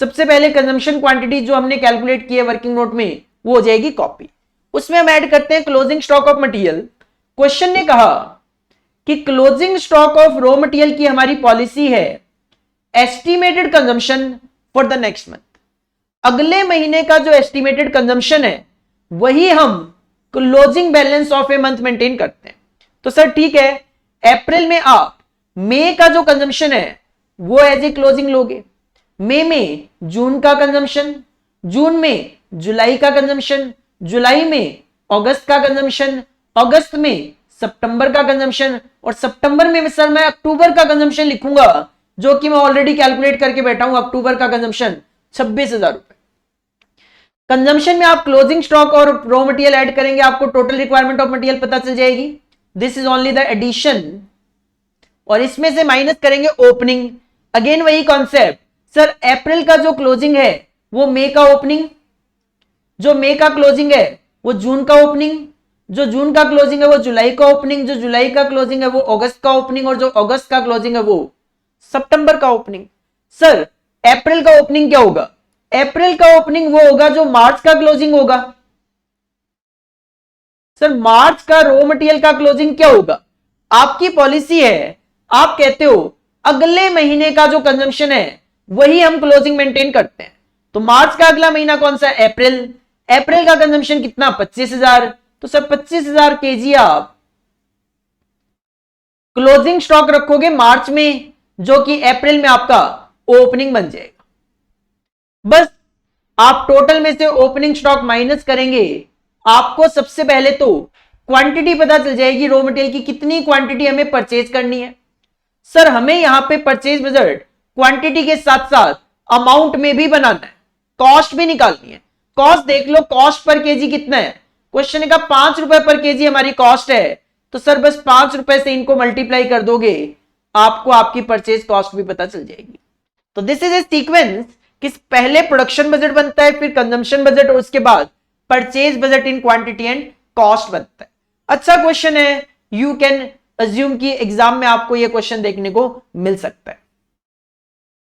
सबसे पहले कंजम्पशन क्वांटिटी जो हमने कैलकुलेट की है वर्किंग नोट में वो हो जाएगी कॉपी। उसमें हम ऐड करते हैं closing stock of material. Question ने कहा कि closing stock of raw material की हमारी पॉलिसी है estimated consumption for the next month. अगले महीने का जो एस्टिमेटेड कंजम्पशन है वही हम closing balance of a month maintain करते हैं। तो सर ठीक है, अप्रैल में आप मई का जो कंजम्पशन है वो एज ए क्लोजिंग लोगे, मई में जून का कंजम्पशन, जून में जुलाई का कंजम्पशन, जुलाई में अगस्त का कंजम्पशन, अगस्त में सितंबर का कंजम्पशन, और सितंबर में सर मैं अक्टूबर का कंजम्पशन लिखूंगा जो कि मैं ऑलरेडी कैलकुलेट करके बैठा हूं। अक्टूबर का कंजम्पशन 26,000 रुपए। कंजम्पशन में आप क्लोजिंग स्टॉक और रॉ मटेरियल ऐड करेंगे, आपको टोटल रिक्वायरमेंट ऑफ मटेरियल पता चल जाएगी। This is only the addition, और इसमें से माइनस करेंगे ओपनिंग। अगेन वही कॉन्सेप्ट, सर अप्रैल का जो क्लोजिंग है वो मई का ओपनिंग, जो मई का क्लोजिंग है वो जून का ओपनिंग, जो जून का क्लोजिंग है वो जुलाई का ओपनिंग, जो जुलाई का क्लोजिंग है वो अगस्त का ओपनिंग, और जो अगस्त का क्लोजिंग है वो सितंबर का ओपनिंग। सर अप्रैल का ओपनिंग क्या होगा? अप्रैल का ओपनिंग वो होगा जो मार्च का क्लोजिंग होगा। सर मार्च का रॉ मटेरियल का क्लोजिंग क्या होगा? आपकी पॉलिसी है, आप कहते हो अगले महीने का जो कंजम्पशन है वही हम क्लोजिंग मेंटेन करते हैं। तो मार्च का अगला महीना कौन सा है? अप्रैल। अप्रैल का कंजम्पशन कितना? 25,000। तो सर 25,000 केजी आप क्लोजिंग स्टॉक रखोगे मार्च में, जो कि अप्रैल में आपका ओपनिंग बन जाएगा। बस आप टोटल में से ओपनिंग स्टॉक माइनस करेंगे, आपको सबसे पहले तो क्वांटिटी पता चल जाएगी रॉ मटेरियल की, कितनी क्वांटिटी हमें परचेज करनी है। सर हमें यहां पे परचेज बजट क्वांटिटी के साथ साथ अमाउंट में भी बनाना है, कॉस्ट भी निकालनी है। कॉस्ट देख लो, कॉस्ट पर केजी कितना है? क्वेश्चन का 5 रुपए पर केजी हमारी कॉस्ट है, तो सर बस 5 रुपए से इनको मल्टीप्लाई कर दोगे, आपको आपकी परचेज कॉस्ट भी पता चल जाएगी। तो दिस इज ए सीक्वेंस कि पहले प्रोडक्शन बजट बनता है, फिर कंजम्पशन बजट, और उसके बाद purchase budget in quantity and cost बनता है। अच्छा क्वेश्चन है, यू कैन अज्यूम कि एग्जाम में आपको यह क्वेश्चन देखने को मिल सकता है।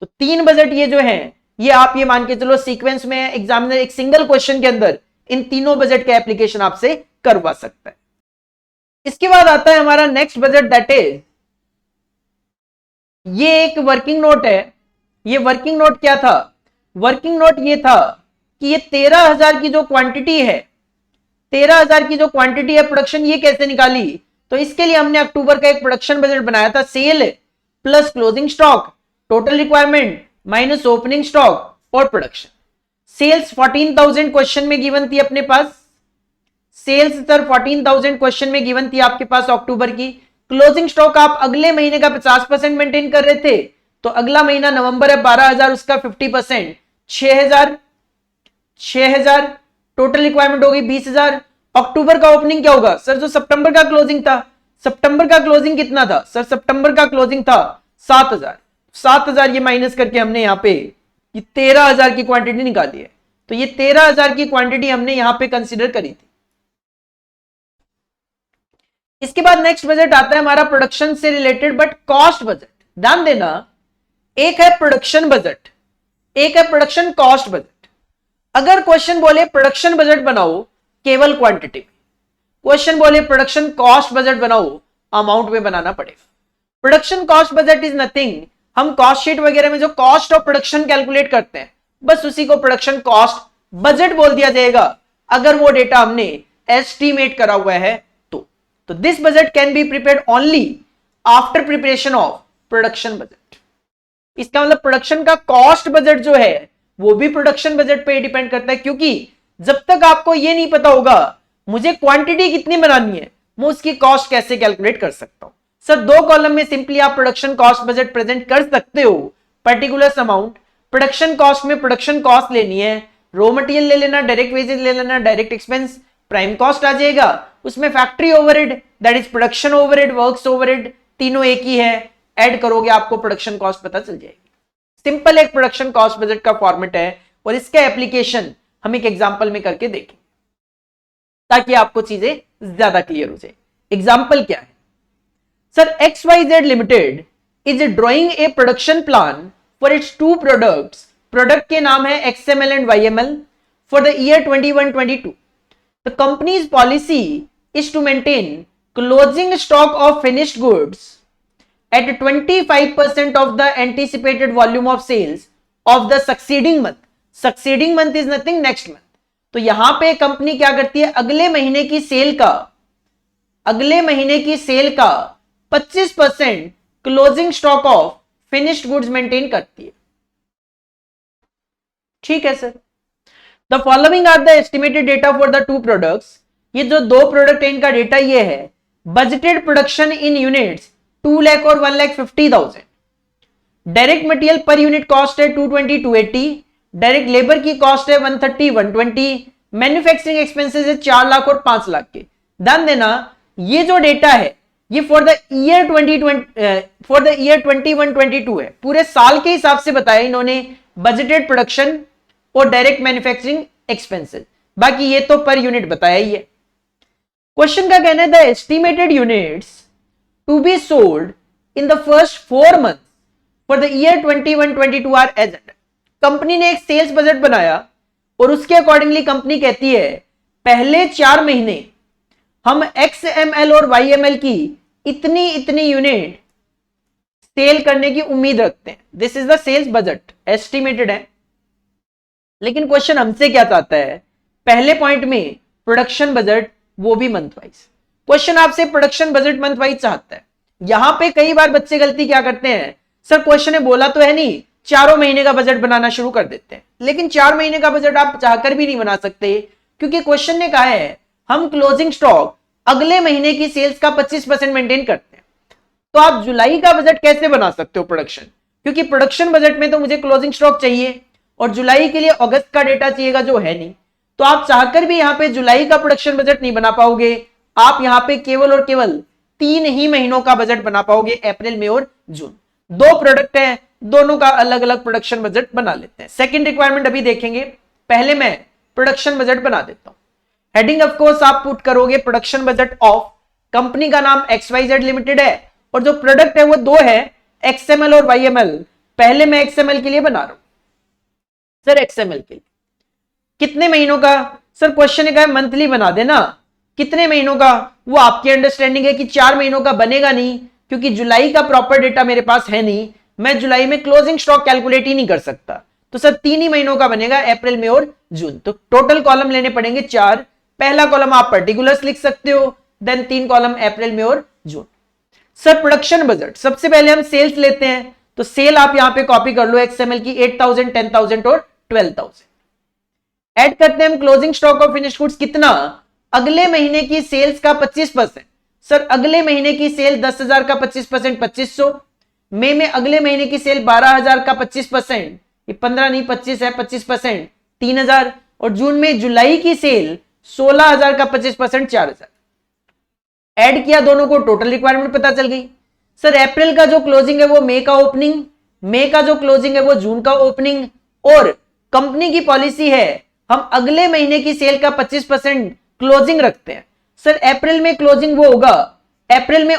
तो 3 बजट ये जो है ये आप ये मान के चलो सीक्वेंस में एग्जामिनर एक सिंगल क्वेश्चन के अंदर इन तीनों बजट का एप्लीकेशन आपसे करवा सकता है। इसके बाद आता है हमारा नेक्स्ट बजट, दैट इज ये एक वर्किंग नोट है। ये वर्किंग नोट क्या था? वर्किंग नोट ये था कि ये 13,000 की जो क्वांटिटी है, 13,000 की जो क्वांटिटी है प्रोडक्शन, ये कैसे निकाली? तो इसके लिए हमने अक्टूबर का एक प्रोडक्शन बजट बनाया था। Sale plus closing stock, total requirement minus opening stock और प्रोडक्शन। सेल्स 14,000 क्वेश्चन में गिवन थी अपने पास। सेल्स सर 14,000 क्वेश्चन में गिवन थी आपके पास अक्टूबर की। क्लोजिंग स्टॉक आप अगले महीने का 50% मेंटेन कर रहे थे, तो अगला महीना नवंबर है 12,000, उसका 50% 6,000 टोटल रिक्वायरमेंट होगी 20,000। अक्टूबर का ओपनिंग क्या होगा? सर जो सितंबर का क्लोजिंग था, सितंबर का क्लोजिंग कितना था? सर सितंबर का क्लोजिंग था 7,000 ये माइनस करके हमने यहां पे ये 13,000 की क्वांटिटी निकाली है। तो ये 13,000 की क्वांटिटी हमने यहां पे कंसीडर करी थी। इसके बाद नेक्स्ट बजट आता है हमारा प्रोडक्शन से रिलेटेड बट कॉस्ट बजट। ध्यान देना, एक है प्रोडक्शन बजट, एक है प्रोडक्शन कॉस्ट बजट। अगर क्वेश्चन बोले प्रोडक्शन बजट बनाओ केवल क्वांटिटी में, क्वेश्चन बोले प्रोडक्शन कॉस्ट बजट बनाओ अमाउंट में बनाना पड़ेगा। Production cost budget is nothing, हम कॉस्ट शीट वगैरह में जो कॉस्ट ऑफ प्रोडक्शन कैलकुलेट करते हैं बस उसी को प्रोडक्शन कॉस्ट बजट बोल दिया जाएगा अगर वो डेटा हमने एस्टिमेट करा हुआ है तो this budget can be prepared only after preparation of production budget. इसका मतलब प्रोडक्शन का कॉस्ट बजट जो है वो भी प्रोडक्शन बजट पे डिपेंड करता है, क्योंकि जब तक आपको ये नहीं पता होगा मुझे क्वांटिटी कितनी बनानी है मैं उसकी कॉस्ट कैसे कैलकुलेट कर सकता हूं। सर 2 कॉलम में सिंपली आप प्रोडक्शन कॉस्ट बजट प्रेजेंट कर सकते हो, पर्टिकुलर अमाउंट प्रोडक्शन कॉस्ट में प्रोडक्शन कॉस्ट लेनी है, रॉ मटेरियल ले लेना, डायरेक्ट वेजेस ले लेना, डायरेक्ट एक्सपेंस, प्राइम कॉस्ट आ जाएगा, उसमें factory overhead that is production overhead, works overhead, तीनों एक ही है, ऐड करोगे आपको प्रोडक्शन कॉस्ट पता चल जाएगी। सिंपल एक प्रोडक्शन कॉस्ट बजट का फॉर्मेट है और इसका एप्लीकेशन हम एक एग्जांपल में करके देखेंगे ताकि आपको चीजें ज्यादा क्लियर हो जाए। एग्जांपल क्या है sir, XYZ limited is drawing a production plan for its 2 products, product के नाम है XML and YML for the year 21-22। The company's policy is to maintain closing stock of finished goods at 25% of the anticipated volume of sales of the succeeding month. Succeeding month is nothing, next month. तो यहां पे company क्या करती है, अगले महीने की sale का 25% closing stock of finished goods maintain करती है। ठीक है sir. The following are the estimated data for the 2 products. ये जो 2 प्रोडक्ट है इनका डेटा ये है, budgeted production in units 2 lakh और 1,50,000। Direct material per unit cost है 220-280, डायरेक्ट लेबर की कॉस्ट है 130-120, मैन्युफैक्चरिंग एक्सपेंसेस है 4 लाख और 5 लाख के। ध्यान देना ये जो डेटा है ये फॉर द ईयर 21-22 है, पूरे साल के हिसाब से बताया इन्होंने बजटेड प्रोडक्शन और डायरेक्ट मैन्युफैक्चरिंग एक्सपेंसेस, बाकी ये तो पर यूनिट बताया ही है। क्वेश्चन का कहना है the estimated units to be sold in the first 4 months for the year 21-22 are as under। Company ने एक सेल्स बजट बनाया और उसके अकॉर्डिंगली कंपनी कहती है पहले 4 महीने हम XML और YML की इतनी यूनिट सेल करने की उम्मीद रखते हैं। This is the sales budget, estimated है। लेकिन क्वेश्चन हमसे क्या चाहता है, पहले पॉइंट में प्रोडक्शन बजट वो भी मंथ वाइज। क्वेश्चन आपसे प्रोडक्शन बजट मंथ वाइज चाहता है। यहां पे कई बार बच्चे गलती क्या करते हैं, सर क्वेश्चन ने बोला तो है नहीं, 4 महीने का बजट बनाना शुरू कर देते हैं। लेकिन 4 महीने का बजट आप चाहकर भी नहीं बना सकते, क्योंकि क्वेश्चन ने कहा है हम क्लोजिंग स्टॉक अगले महीने की सेल्स का 25% मेंटेन करते हैं। तो आप जुलाई का बजट कैसे बना सकते हो प्रोडक्शन, क्योंकि प्रोडक्शन बजट में तो मुझे क्लोजिंग स्टॉक चाहिए और जुलाई के लिए अगस्त का डेटा चाहिएगा जो है नहीं। तो आप चाहकर भी यहां पे जुलाई का प्रोडक्शन बजट नहीं बना पाओगे, आप यहां पे केवल और केवल 3 ही महीनों का बजट बना पाओगे, अप्रैल मई और जून। 2 प्रोडक्ट हैं, दोनों का अलग अलग प्रोडक्शन बजट बना लेते हैं। सेकंड रिक्वायरमेंट अभी देखेंगे, पहले मैं प्रोडक्शन बजट बना देता हूं। हेडिंग ऑफ कोर्स आप पुट करोगे प्रोडक्शन बजट ऑफ, कंपनी का नाम XYZ लिमिटेड है और जो प्रोडक्ट है वो 2 है, XML और YML। पहले मैं XML के लिए बना रहा हूं। सर XML के लिए कितने महीनों का, सर क्वेश्चन ने कहा मंथली बना देना, कितने महीनों का, वो आपकी अंडरस्टैंडिंग है कि 4 महीनों का बनेगा नहीं, क्योंकि जुलाई का प्रॉपर डेटा मेरे पास है नहीं, मैं जुलाई में क्लोजिंग स्टॉक कैलकुलेट ही नहीं कर सकता। तो सर 3 ही महीनों का बनेगा, अप्रैल मई और जून। तो टोटल कॉलम लेने पड़ेंगे 4। पहला कॉलम आप पर्टिकुलर्स लिख सकते हो, देन 3 कॉलम अप्रैल मई और जून। सर प्रोडक्शन बजट, सबसे पहले हम सेल्स लेते हैं, तो सेल आप यहां पे कॉपी कर लो XML की 8,000, 10,000 और 12,000। ऐड करते हैं हम closing stock of finished goods, कितना, अगले महीने की सेल्स का 25%। सर अगले महीने की सेल 10,000 का 25% 2,500, मई में अगले महीने की सेल 12,000 का 25%, ये 15 नहीं 25 है, 25% 3,000, और जून में जुलाई की सेल 16,000 का 25% 4,000। ऐड किया दोनों को, टोटल रिक्वायरमेंट पता चल गई। सर अप्रैल का जो क्लोजिंग है वो मई का ओपनिंग, मई का जो क्लोजिंग है वो जून का ओपनिंग, और कंपनी की पॉलिसी है हम अगले महीने की सेल का 25% क्लोजिंग रखते हैं। सर अप्रैल में क्लोजिंग वो होगा, अप्रैल में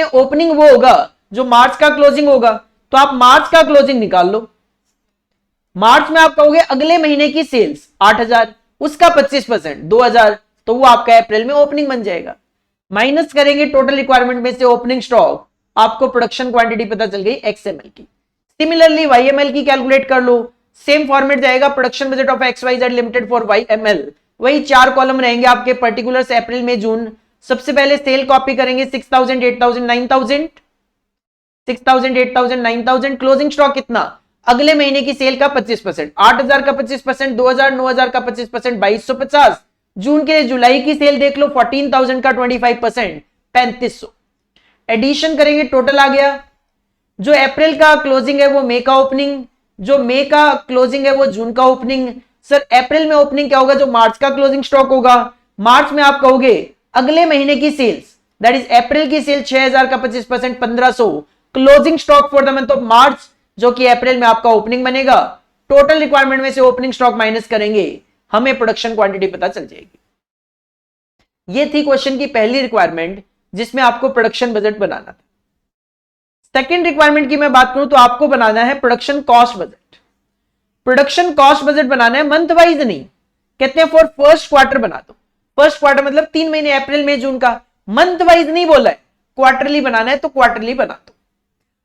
ओपनिंग वो होगा जो मार्च का क्लोजिंग होगा। तो आप मार्च का क्लोजिंग निकाल लो। मार्च में आप कहोगे अगले महीने की सेल्स 8,000, उसका 25% 2,000, तो वो आपका अप्रैल में ओपनिंग बन जाएगा। माइनस करेंगे टोटल रिक्वायरमेंट में से ओपनिंग स्टॉक, आपको प्रोडक्शन क्वांटिटी पता चल गई XML की। सिमिलरली YML की कैलकुलेट कर लो, सेम फॉर्मेट जाएगा, production budget of XYZ limited for YML, वही 4 कॉलम रहेंगे आपके पर्टिकुलर्स अप्रैल में जून। सबसे पहले सेल कॉपी करेंगे 6000 8000 9000, 6000 8000 9000। क्लोजिंग स्टॉक कितना, अगले महीने की सेल का 25%, 8000 का 25%, 2000 9000 का 25%, 2250। जून के लिए जुलाई की सेल देख लो, 14000 का 25%, 3500। एडिशन करेंगे, टोटल आ गया। जो अप्रैल का क्लोजिंग है वो मई का ओपनिंग, जो मई का क्लोजिंग है वो जून का ओपनिंग। सर अप्रैल में ओपनिंग क्या होगा, जो मार्च का क्लोजिंग स्टॉक होगा। मार्च में आप कहोगे अगले महीने की सेल्स, दैट इज अप्रैल की सेल 6000 का 25%, 1500। Closing stock for the month of March, जो कि अप्रैल में आपका ओपनिंग बनेगा। टोटल रिक्वायरमेंट में से ओपनिंग स्टॉक माइनस करेंगे, हमें प्रोडक्शन क्वांटिटी पता चल जाएगी। ये थी क्वेश्चन की पहली रिक्वायरमेंट, जिसमें आपको प्रोडक्शन बजट बनाना था। सेकेंड रिक्वायरमेंट की मैं बात करूं तो आपको बनाना है production cost budget. Production cost budget बनाना है, मंथ वाइज नहीं, कहते हैं फॉर फर्स्ट क्वार्टर बना दो। फर्स्ट क्वार्टर मतलब 3 महीने, अप्रैल मई जून का। मंथ वाइज नहीं बोला है, क्वार्टरली बनाना है तो क्वार्टरली बना दो।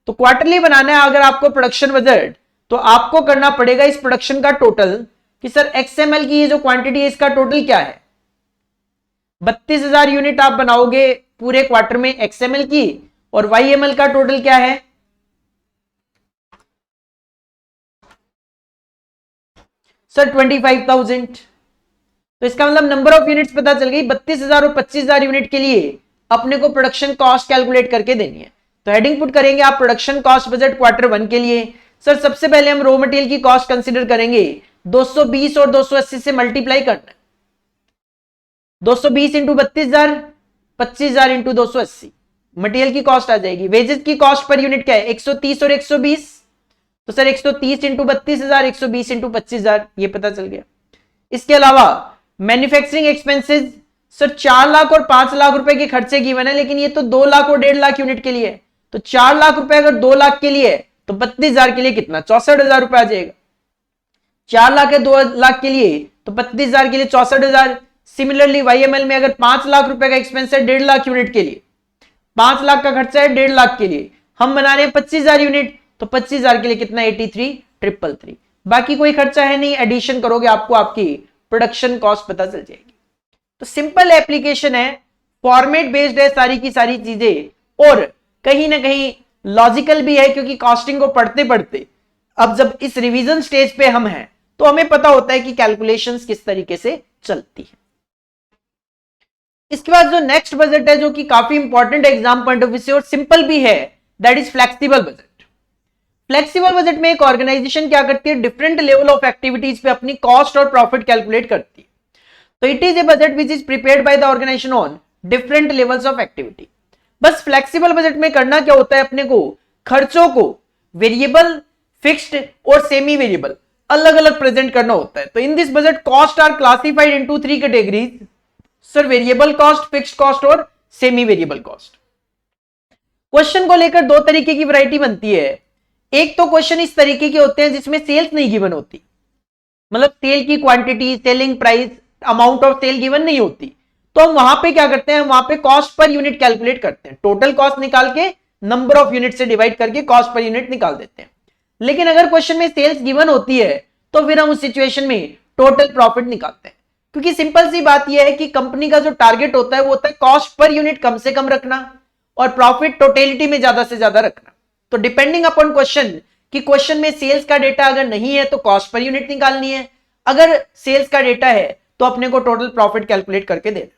तो क्वार्टरली बनाना है अगर आपको प्रोडक्शन बजट, तो आपको करना पड़ेगा इस प्रोडक्शन का टोटल, कि सर XML की ये जो क्वांटिटी है इसका टोटल क्या है। 32000 यूनिट आप बनाओगे पूरे क्वार्टर में XML की, और YML का टोटल क्या है, सर 25000। तो इसका मतलब नंबर ऑफ यूनिट्स पता चल गई। 32000 और 25000 यूनिट के लिए अपने को प्रोडक्शन कॉस्ट कैलकुलेट करके देनी है। तो हेडिंग पुट करेंगे आप प्रोडक्शन कॉस्ट बजट क्वार्टर 1 के लिए। सर सबसे पहले हम रॉ मटेरियल की कॉस्ट कंसीडर करेंगे, 220 और 280 से मल्टीप्लाई करना है। 220 इंटू 32000, 25000 इंटू 280, मटेरियल की कॉस्ट आ जाएगी। वेजेस की कॉस्ट पर यूनिट क्या है, 130 और 120। तो सर 130 इंटू 32000, 120 इंटू 25000, ये पता चल गया। इसके अलावा मैन्युफैक्चरिंग एक्सपेंसेस, सर 4 लाख और 5 लाख रुपए के खर्चे गिवन है, लेकिन ये तो 2 लाख और 1.5 लाख यूनिट के लिए है। तो 4 लाख रुपए अगर 2 लाख के लिए है, तो 32000 के लिए कितना, 64000 रुपए आ जाएगा। 4 लाख है 2 लाख के लिए, तो 32000 के लिए 64000। सिमिलरली YML में अगर 5 लाख रुपए का एक्सपेंस है 1.5 लाख यूनिट के लिए, 5 लाख का खर्चा है 1.5 लाख के लिए, हम बना रहे हैं 25000 यूनिट, तो 25000 के लिए कितना, 83,333। बाकी कोई खर्चा है नहीं, एडिशन करोगे आपको आपकी प्रोडक्शन कॉस्ट पता चल जाएगी। तो सिंपल एप्लीकेशन है, फॉर्मेट बेस्ड है सारी की सारी चीजें, और कहीं ना कहीं लॉजिकल भी है, क्योंकि कॉस्टिंग को पढ़ते पढ़ते अब जब इस रिवीजन स्टेज पे हम हैं, तो हमें पता होता है कि कैलकुलेशंस किस तरीके से चलती है। इसके बाद जो नेक्स्ट बजट है, जो कि काफी important exam point of view से और सिंपल भी है, that is flexible budget. Flexible budget में एक ऑर्गेनाइजेशन क्या करती है, डिफरेंट लेवल ऑफ एक्टिविटीज पे अपनी कॉस्ट और प्रॉफिट कैलकुलेट करती है। तो it is a budget which is prepared by the organisation on different levels of activity. बस फ्लेक्सिबल बजट में करना क्या होता है, अपने को खर्चों को वेरिएबल, फिक्स्ड और सेमी वेरिएबल अलग अलग प्रेजेंट करना होता है। तो in this budget cost are classified into 3 categories, sir variable cost, fixed cost और सेमी वेरिएबल कॉस्ट। क्वेश्चन को लेकर 2 तरीके की वैरायटी बनती है। एक तो क्वेश्चन इस तरीके के होते हैं जिसमें सेल्स नहीं गिवन होती, मतलब सेल की quantity, selling price, amount of sale given नहीं होती। तो हम वहां पे क्या करते हैं, वहां पे कॉस्ट पर यूनिट कैलकुलेट करते हैं, टोटल कॉस्ट निकाल के नंबर ऑफ यूनिट से डिवाइड करके कॉस्ट पर यूनिट निकाल देते हैं। लेकिन अगर क्वेश्चन में सेल्स गिवन होती है, तो फिर हम उस सिचुएशन में टोटल प्रॉफिट निकालते हैं, क्योंकि सिंपल सी बात यह है कि कंपनी का जो टारगेट होता है वो होता है कॉस्ट पर यूनिट कम से कम रखना और प्रॉफिट टोटलिटी में ज्यादा से ज्यादा रखना। तो डिपेंडिंग अपॉन क्वेश्चन, कि क्वेश्चन में सेल्स का डेटा अगर नहीं है तो कॉस्ट पर यूनिट निकालनी है, अगर सेल्स का डेटा है तो अपने को टोटल प्रॉफिट कैलकुलेट करके देना।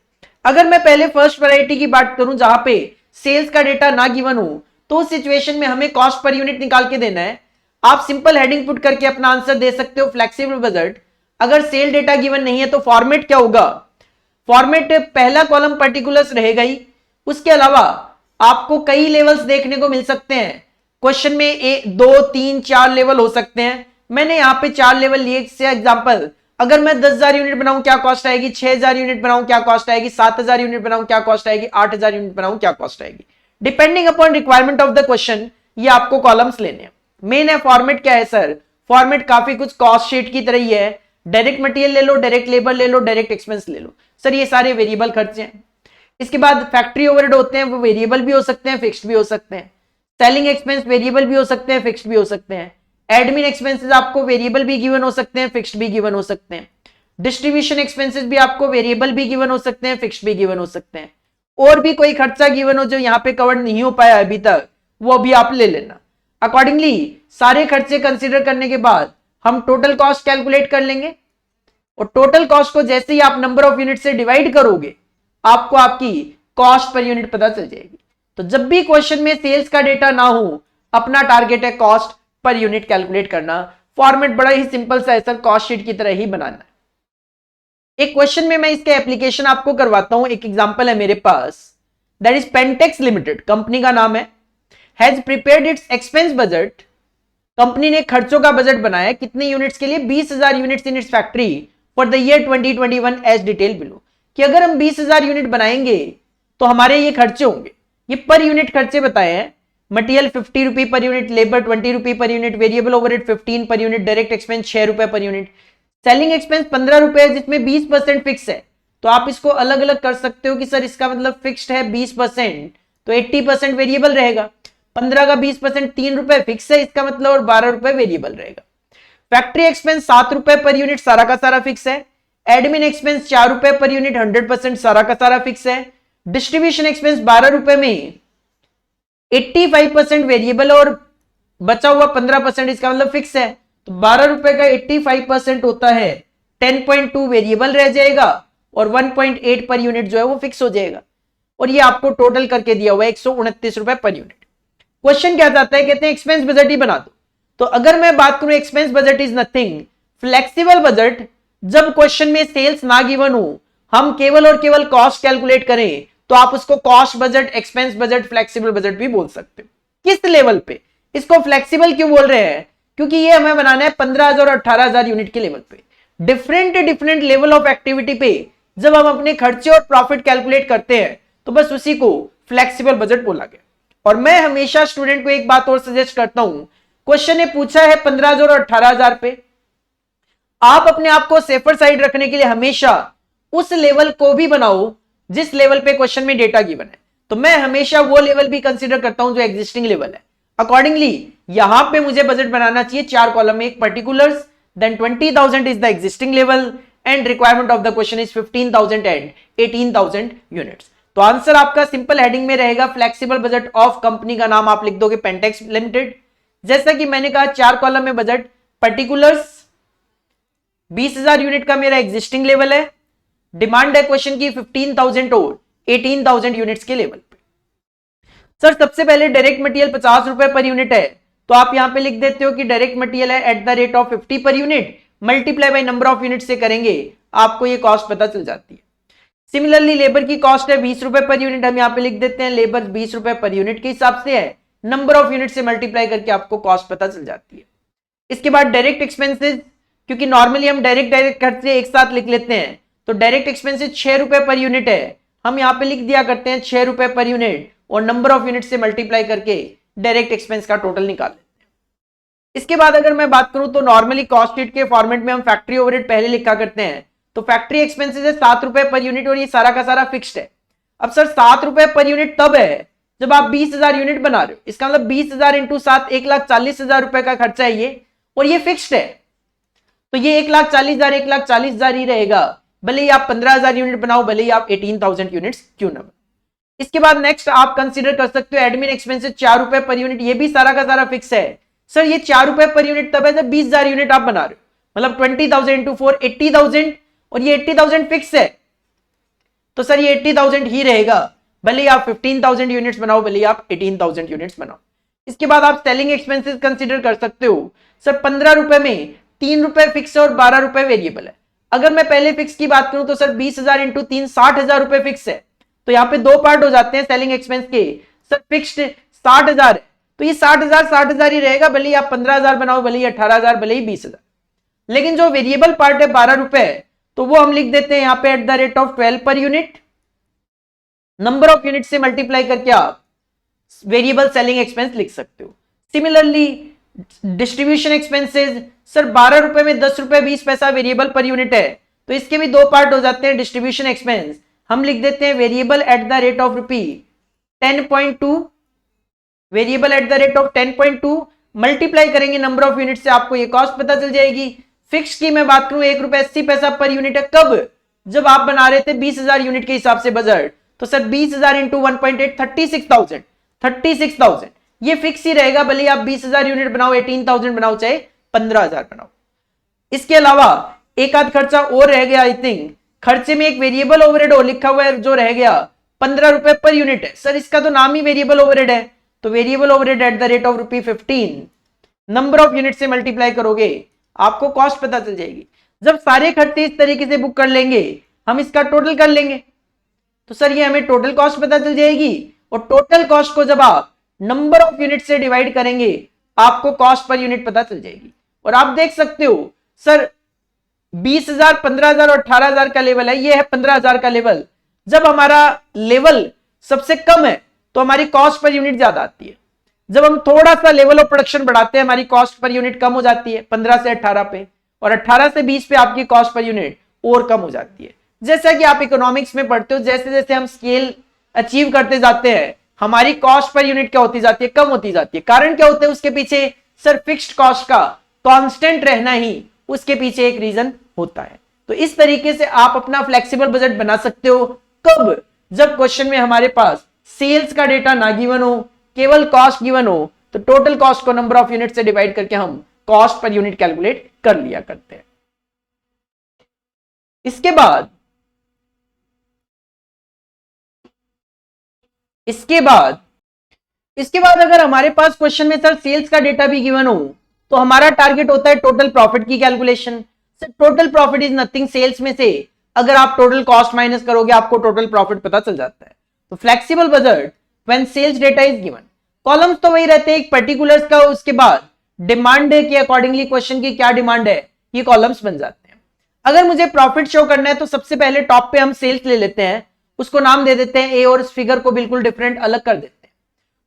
अगर मैं पहले फर्स्ट वैरायटी की बात करूं जहां पे सेल्स का डेटा ना गिवन हो, तो उस सिचुएशन में हमें कॉस्ट पर यूनिट निकाल के देना है। आप सिंपल हेडिंग पुट करके अपना आंसर दे सकते हो, फ्लेक्सिबल बजट। अगर सेल डेटा गिवन नहीं है तो फॉर्मेट क्या होगा, फॉर्मेट पहला कॉलम पर्टिकुलर्स रहेगा ही, उसके अलावा आपको कई लेवल्स देखने को मिल सकते हैं। क्वेश्चन में 2, 3, 4 लेवल हो सकते हैं। मैंने यहाँ पे 4 लेवल लिए से एग्जांपल, अगर मैं 10,000 यूनिट बनाऊं क्या कॉस्ट आएगी, 6,000 यूनिट बनाऊं क्या कॉस्ट आएगी, 7,000 यूनिट बनाऊं क्या कॉस्ट आएगी, 8,000 यूनिट बनाऊं क्या कॉस्ट आएगी। Depending upon requirement of the question ये आपको कॉलम्स लेने हैं। मेन है फॉर्मेट क्या है सर, फॉर्मेट काफी कुछ कॉस्ट शीट की तरह ही है। डायरेक्ट मटेरियल ले लो, डायरेक्ट लेबर ले लो, डायरेक्ट एक्सपेंस ले लो, सर ये सारे वेरिएबल खर्चे हैं। इसके बाद फैक्ट्री ओवरहेड होते हैं, वो वेरिएबल भी हो सकते हैं, फिक्स्ड भी हो सकते हैं। सेलिंग एक्सपेंस वेरिएबल भी हो सकते हैं, फिक्स्ड भी हो सकते हैं। एडमिन एक्सपेंसेस आपको वेरिएबल भी गिवन हो सकते हैं, फिक्स्ड भी गिवन हो सकते हैं। डिस्ट्रीब्यूशन एक्सपेंसेस भी आपको वेरिएबल भी गिवन हो सकते हैं, फिक्स्ड भी गिवन हो सकते हैं। और भी कोई खर्चा गिवन हो जो यहाँ पे कवर नहीं हो पाया अभी तक, वो भी आप ले लेना। अकॉर्डिंगली सारे खर्चे कंसीडर करने के बाद हम टोटल कॉस्ट कैलकुलेट कर लेंगे, और टोटल कॉस्ट को जैसे ही आप नंबर ऑफ यूनिट से डिवाइड करोगे आपको आपकी कॉस्ट पर यूनिट पता चल जाएगी। तो जब भी क्वेश्चन में सेल्स का डेटा ना हो, अपना टारगेट है कॉस्ट पर यूनिट कैलकुलेट करना। फॉर्मेट बड़ा ही सिंपल सा है सर, कॉस्ट शीट की तरह ही बनाना है। एक क्वेश्चन में मैं इसके एप्लीकेशन आपको करवाता हूं। एक एग्जांपल है मेरे पास, दैट इज पेंटेक्स लिमिटेड, कंपनी का नाम है, has prepared it's expense budget. Company ने खर्चों का बजट बनाया कितने यूनिट्स के लिए, 20,000 units in its factory for the year 2021 as detail below. कि अगर हम 20,000 यूनिट बनाएंगे तो हमारे ये खर्चे होंगे, ये पर यूनिट खर्चे बताए हैं। मटेरियल 50 रुपए पर यूनिट, लेबर 20 रुपए per unit, variable overhead 15 per unit, direct expense 6 रुपए पर यूनिट, सेलिंग एक्सपेंस 15 रुपए है जिसमें 20% फिक्स है। तो आप इसको अलग अलग कर सकते हो कि सर इसका मतलब फिक्स्ड है 20%, तो 80% वेरिएबल रहेगा। 15 का 20% 3 रुपए फिक्स है इसका मतलब, और 12 रुपए वेरिएबल रहेगा। फैक्ट्री एक्सपेंस 7 रुपए पर यूनिट सारा का सारा फिक्स है। एडमिन एक्सपेंस 4 रुपए पर यूनिट 100% सारा का सारा फिक्स है। डिस्ट्रीब्यूशन एक्सपेंस 12 रुपए में 85% वेरिएबल और बचा हुआ 15% इसका मतलब फिक्स है। तो 12 रुपए का 85% होता है 10.2 वेरिएबल रह जाएगा, और 1.8 पर यूनिट जो है वो फिक्स हो जाएगा। और ये आपको टोटल करके दिया हुआ है 129 रुपए पर यूनिट। क्वेश्चन क्या चाहता है, कहते हैं एक्सपेंस बजट ही बना दो। तो अगर मैं बात करूं, expense budget is nothing flexible budget. जब क्वेश्चन में सेल्स ना गिवन हो, हम केवल और केवल कॉस्ट कैलकुलेट करें, तो आप उसको cost budget, expense budget, flexible budget भी बोल सकते हो। किस लेवल पे इसको फ्लेक्सिबल क्यों बोल रहे हैं, क्योंकि ये हमें बनाना है 15,000 और 18,000 यूनिट के लेवल पे। डिफरेंट लेवल ऑफ एक्टिविटी पे जब हम अपने खर्चे और प्रॉफिट कैलकुलेट करते हैं तो बस उसी को फ्लेक्सिबल बजट बोला गया। और मैं हमेशा स्टूडेंट को एक बात और सजेस्ट करता हूं, क्वेश्चन ने पूछा है 15,000 और 18,000 पे, आप अपने आप को सेफर साइड रखने के लिए हमेशा उस लेवल को भी बनाओ जिस लेवल पे क्वेश्चन में डेटा गिवन है। तो मैं हमेशा वो लेवल भी कंसीडर करता हूं जो एग्जिस्टिंग लेवल है। अकॉर्डिंगली यहां पे मुझे बजट बनाना चाहिए 4 कॉलम में, एक particulars, then 20,000 is the existing level, and requirement of the question is 15,000 and 18,000 units. तो आंसर आपका सिंपल हेडिंग में रहेगा फ्लेक्सिबल बजट ऑफ, कंपनी का नाम आप लिख दोगे पेंटेक्स लिमिटेड। जैसा कि मैंने कहा 4 कॉलम में बजट, पर्टिकुलर्स 20,000 यूनिट का मेरा एग्जिस्टिंग लेवल है, डिमांड है क्वेश्चन की 15,000 और 18,000 यूनिट्स के लेवल पे। सर सबसे पहले डायरेक्ट मटेरियल 50 रुपए पर यूनिट है, तो आप यहां पे लिख देते हो कि डायरेक्ट मटेरियल है eight the rate of 50 per unit, multiply by number of unit से करेंगे आपको ये कॉस्ट पता चल जाती है। सिमिलरली लेबर की कॉस्ट है 20 रुपए पर यूनिट, हम यहां पे लिख देते हैं लेबर 20 रुपए पर यूनिट के हिसाब से है, नंबर ऑफ यूनिट से मल्टीप्लाई करके आपको कॉस्ट पता चल जाती है। इसके बाद डायरेक्ट एक्सपेंसेस, क्योंकि नॉर्मली हम डायरेक्ट खर्चे एक साथ लिख लेते हैं, तो डायरेक्ट एक्सपेंसेस 6 रुपए पर यूनिट है, हम यहां पे लिख दिया करते हैं 6 रुपए पर यूनिट, और नंबर ऑफ यूनिट से मल्टीप्लाई करके डायरेक्ट एक्सपेंस का टोटल निकाल लेते हैं। इसके बाद अगर मैं बात करूं तो नॉर्मली कॉस्ट शीट के फॉर्मेट में हम फैक्ट्री ओवरहेड पहले लिखा करते हैं, तो फैक्ट्री एक्सपेंसेस है 7 रुपए पर यूनिट, और ये सारा का सारा फिक्स्ड है। अब सर 7 रुपए पर यूनिट तब है जब आप 20,000 यूनिट बना रहे हो, इसका मतलब 20,000 इंटू 7 1,40,000 रुपए का खर्चा है ये, और ये फिक्स्ड है, तो ये 1,40,000 ही रहेगा, भले ही आप 15,000 यूनिट बनाओ, भले ही आप 18,000 यूनिट्स क्यों ना बनाओ। इसके बाद नेक्स्ट आप कंसीडर कर सकते हो एडमिन एक्सपेंसेस 4 रुपए पर यूनिट, ये भी सारा का सारा फिक्स है। सर ये 4 रुपए पर यूनिट तब है जब 20,000 यूनिट आप बना रहे हो, मतलब 20,000 इंटू 4 80,000, और ये 80,000 फिक्स है, तो सर ये 80,000 ही रहेगा, भले ही आप 15,000 यूनिट्स बनाओ, भले ही आप 18,000 यूनिट्स बनाओ। इसके बाद आप सेलिंग एक्सपेंसेस कंसीडर कर सकते हो। सर 15 रुपए में 3 रुपए फिक्स है और 12 रुपए वेरिएबल है। अगर मैं पहले फिक्स की बात करूं तो सर 20,000 इंटू 3 60,000 रुपए फिक्स है, तो यहाँ पे 2 पार्ट हो जाते हैं सेलिंग एक्सपेंस के। सर फिक्स्ड 60,000 है, तो ये 60,000 ही रहेगा, भले ही आप 15,000 बनाओ, भले ही 18,000, भले ही 20,000। लेकिन जो वेरिएबल पार्ट है 12 रुपए, तो वो हम लिख देते हैं यहाँ पे eight the rate of 12 per unit, number of unit से मल्टीप्लाई करके आप वेरिएबल सेलिंग एक्सपेंस लिख सकते हो। सिमिलरली डिस्ट्रीब्यूशन एक्सपेंसेस, सर 12 रुपए में 10 रुपए 20 पैसा वेरिएबल पर यूनिट है, तो इसके भी 2 पार्ट हो जाते हैं डिस्ट्रीब्यूशन एक्सपेंस, हम लिख देते हैं variable eight the rate of rupee 10.2, variable eight the rate of 10.2 multiply करेंगे नंबर ऑफ यूनिट से, आपको ये कॉस्ट पता चल जाएगी। फिक्स की मैं बात करूं ₹1.80 पर यूनिट है, कब? जब आप बना रहे थे 20,000 यूनिट के हिसाब से बजट, तो सर 20,000 इंटू 1.8 36,000 ये फिक्स ही रहेगा, भले आप 20,000 यूनिट बनाओ, 18,000 बनाओ, चाहे 15,000 बनाओ। इसके अलावा एक आध खर्चा और रह गया, आई थिंक खर्चे में एक वेरिएबल ओवरहेड लिखा हुआ है जो रह गया, ₹15 पर यूनिट है। सर इसका तो नाम ही वेरिएबल ओवरहेड है, तो variable overhead eight the rate of ₹15 number of unit से मल्टीप्लाई करोगे, आपको कॉस्ट पता चल जाएगी। जब सारे खर्चे इस तरीके से बुक कर लेंगे, हम इसका टोटल कर लेंगे, तो सर ये हमें टोटल कॉस्ट पता चल जाएगी। और टोटल कॉस्ट को जब आप नंबर ऑफ यूनिट से डिवाइड करेंगे, आपको कॉस्ट पर यूनिट पता चल जाएगी। और आप देख सकते हो सर 20,000, 15,000 और 18,000 का लेवल है, ये है 15,000 का लेवल। जब हमारा लेवल सबसे कम है तो हमारी कॉस्ट पर यूनिट ज्यादा आती है। जब हम थोड़ा सा लेवल ऑफ प्रोडक्शन बढ़ाते हैं, हमारी कॉस्ट पर यूनिट कम हो जाती है 15 से 18 पे, और 18 से 20 पे आपकी कॉस्ट पर यूनिट और कम हो जाती है। जैसा कि आप इकोनॉमिक्स में पढ़ते हो, जैसे जैसे हम स्केल अचीव करते जाते हैं, हमारी कॉस्ट पर यूनिट क्या होती जाती है? कम होती जाती है। कारण क्या होता है उसके पीछे? सर फिक्स्ड कॉस्ट का कांस्टेंट रहना ही उसके पीछे एक रीजन होता है। तो इस तरीके से आप अपना फ्लेक्सिबल बजट बना सकते हो। कब? जब क्वेश्चन में हमारे पास सेल्स का डेटा ना गिवन हो, केवल कॉस्ट गिवन हो, तो टोटल कॉस्ट को नंबर ऑफ यूनिट से डिवाइड करके हम कॉस्ट पर यूनिट कैलकुलेट कर लिया करते हैं। इसके बाद अगर हमारे पास क्वेश्चन में सर सेल्स का डेटा भी गिवन हो, तो हमारा टारगेट होता है टोटल प्रॉफिट की calculation. Sir total profit is nothing, sales में से अगर आप टोटल कॉस्ट माइनस करोगे, आपको टोटल प्रॉफिट पता चल जाता है। तो flexible budget when sales data is given, columns तो वही रहते हैं, एक पर्टिकुलर्स का, उसके बाद डिमांड है कि अकॉर्डिंगली क्वेश्चन की क्या डिमांड है, ये कॉलम्स बन जाते हैं। अगर मुझे प्रॉफिट शो करना है तो सबसे पहले टॉप पे हम सेल्स ले लेते हैं, उसको नाम दे देते हैं ए, और इस फिगर को बिल्कुल डिफरेंट अलग कर देते हैं।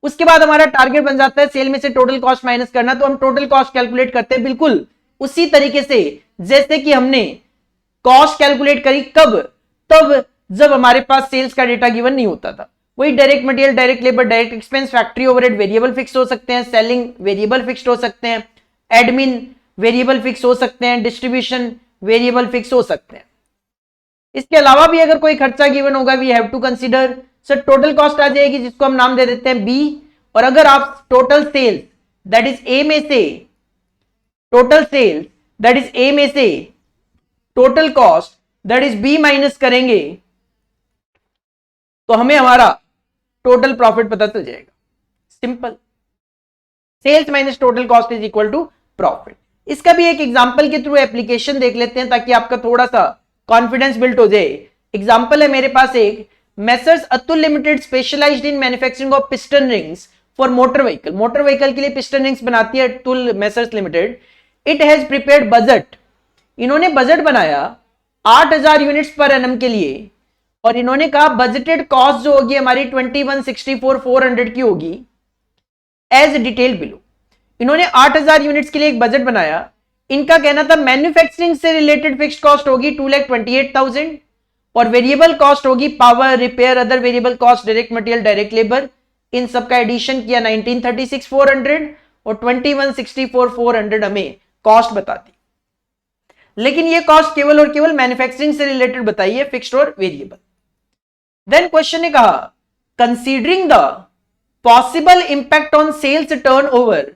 उसके बाद हमारा टारगेट बन जाता है सेल में से टोटल कॉस्ट माइनस करना, तो हम टोटल कॉस्ट कैलकुलेट करते हैं बिल्कुल उसी तरीके से जैसे कि हमने कॉस्ट कैलकुलेट करी। कब? तब जब हमारे पास सेल्स का डेटा गिवन नहीं होता था। वही direct material, direct labour, direct expense, factory overhead variable fix हो सकते हैं, सेलिंग वेरिएबल फिक्स हो सकते हैं, एडमिन वेरिएबल फिक्स हो सकते हैं, डिस्ट्रीब्यूशन वेरिएबल फिक्स हो सकते हैं। इसके अलावा भी अगर कोई खर्चा गिवन होगा, we have to consider. Sir total cost आ जाएगी जिसको हम नाम दे देते हैं बी, और अगर आप total sales that is A में से total cost that is B minus करेंगे, तो हमें हमारा टोटल प्रॉफिट पता चल जाएगा। Simple, sales minus total cost is equal to profit. इसका भी एक एग्जांपल के थ्रू एप्लीकेशन देख लेते हैं ताकि आपका थोड़ा सा कॉन्फिडेंस बिल्ड हो जाए। एग्जांपल है मेरे पास एक, messrs Atul limited specialised in manufacturing of piston rings for motor vehicle. Motor vehicle के लिए पिस्टन रिंग्स बनाती है Atul messrs limited. It has prepared budget, इन्होंने बजट बनाया 8,000 यूनिट्स पर एनम के लिए, और इन्होंने कहा बजटेड कॉस्ट जो होगी हमारी 21,64,400 की होगी एज डिटेल बिलो। इन्होंने 8,000 यूनिट्स के लिए एक बजट बनाया। इनका कहना था मैन्युफैक्चरिंग से रिलेटेड फिक्स्ड कॉस्ट होगी 2,28,000 और वेरिएबल कॉस्ट होगी power, repair, other variable cost, direct material, direct labour, इन सबका एडिशन किया 19,36,400 और 21,64,400 हमें कॉस्ट बताती। लेकिन ये कॉस्ट केवल और केवल मैन्युफैक्चरिंग से रिलेटेड बताई है, फिक्स्ड और वेरिएबल। देन क्वेश्चन ने कहा considering the possible impact on sales turnover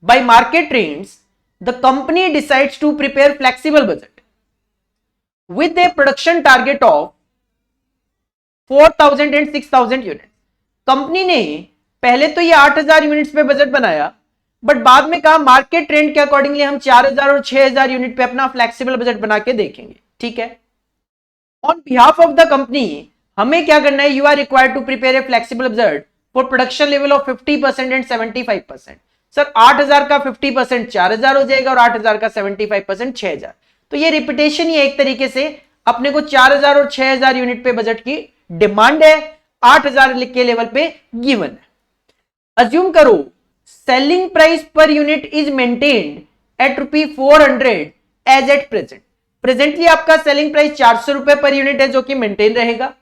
by market trends, the company decides to prepare flexible budget with a production target of 4,000 and 6,000 unit. Company ने पहले तो ये 8,000 यूनिट्स पे बजट बनाया, but बाद में कहा मार्केट ट्रेंड के अकॉर्डिंगली हम 4,000 और 6,000 यूनिट पे अपना फ्लेक्सिबल बजट बना के देखेंगे। ठीक है, on behalf of the company हमें क्या करना है, you are required to prepare a flexible budget for production level of 50% and 75%। Sir 8,000 का 50% 4,000 हो जाएगा और 8,000 का 75% 6,000। तो ये रिपीटेशन ही एक तरीके से अपने को 4,000 और 6,000 यूनिट पे बजट की डिमांड है, 8,000 के लेवल पे गिवन है। अज्यूम करो selling price per unit is maintained at ₹400 as at present. Presently आपका सेलिंग प्राइस 400 रुपए पर यूनिट है जो कि मेंटेन रहेगा।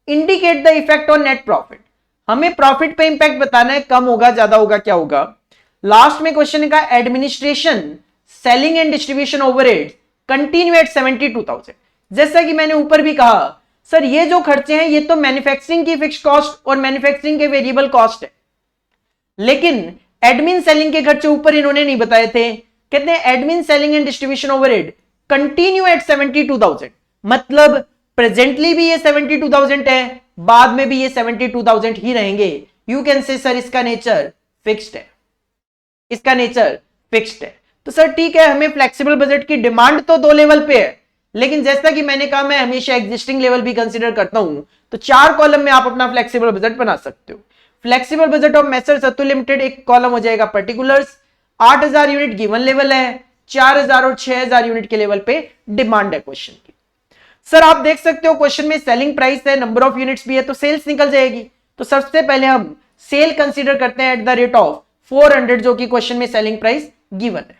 Indicate the effect on net profit, हमें प्रॉफिट पे इंपैक्ट बताना है, कम होगा, ज्यादा होगा, क्या होगा। लास्ट में क्वेश्चन का administration selling and distribution overhead continue at 72,000। जैसा कि मैंने ऊपर भी कहा सर ये जो खर्चे हैं ये तो मैन्युफैक्चरिंग की फिक्स्ड कॉस्ट और मैन्युफैक्चरिंग के वेरिएबल कॉस्ट है, लेकिन एडमिन सेलिंग के खर्चे ऊपर इन्होंने नहीं बताए थे। कहते हैं admin selling and distribution overhead continue at 72,000, मतलब प्रेजेंटली भी ये 72,000 है, बाद में भी ये 72,000 ही रहेंगे। यू कैन से सर इसका नेचर फिक्स्ड है, इसका नेचर फिक्स्ड है। तो सर ठीक है, हमें फ्लेक्सिबल बजट की डिमांड तो 2 लेवल पे है, लेकिन जैसा कि मैंने कहा मैं हमेशा एग्जिस्टिंग लेवल भी कंसीडर करता हूं, तो 4 कॉलम में आप अपना फ्लेक्सिबल बजट बना सकते हो। Flexible budget of messrs Sattu limited एक कॉलम हो जाएगा पर्टिकुलर्स, 8,000 यूनिट गिवन लेवल है, 4,000 और 6,000 यूनिट के लेवल पे डिमांड है क्वेश्चन की। सर आप देख सकते हो क्वेश्चन में सेलिंग प्राइस है, नंबर ऑफ यूनिट्स भी है, तो सेल्स निकल जाएगी। तो सबसे पहले हम सेल कंसीडर करते हैं एट द रेट ऑफ 400, जो कि क्वेश्चन में सेलिंग प्राइस गिवन है।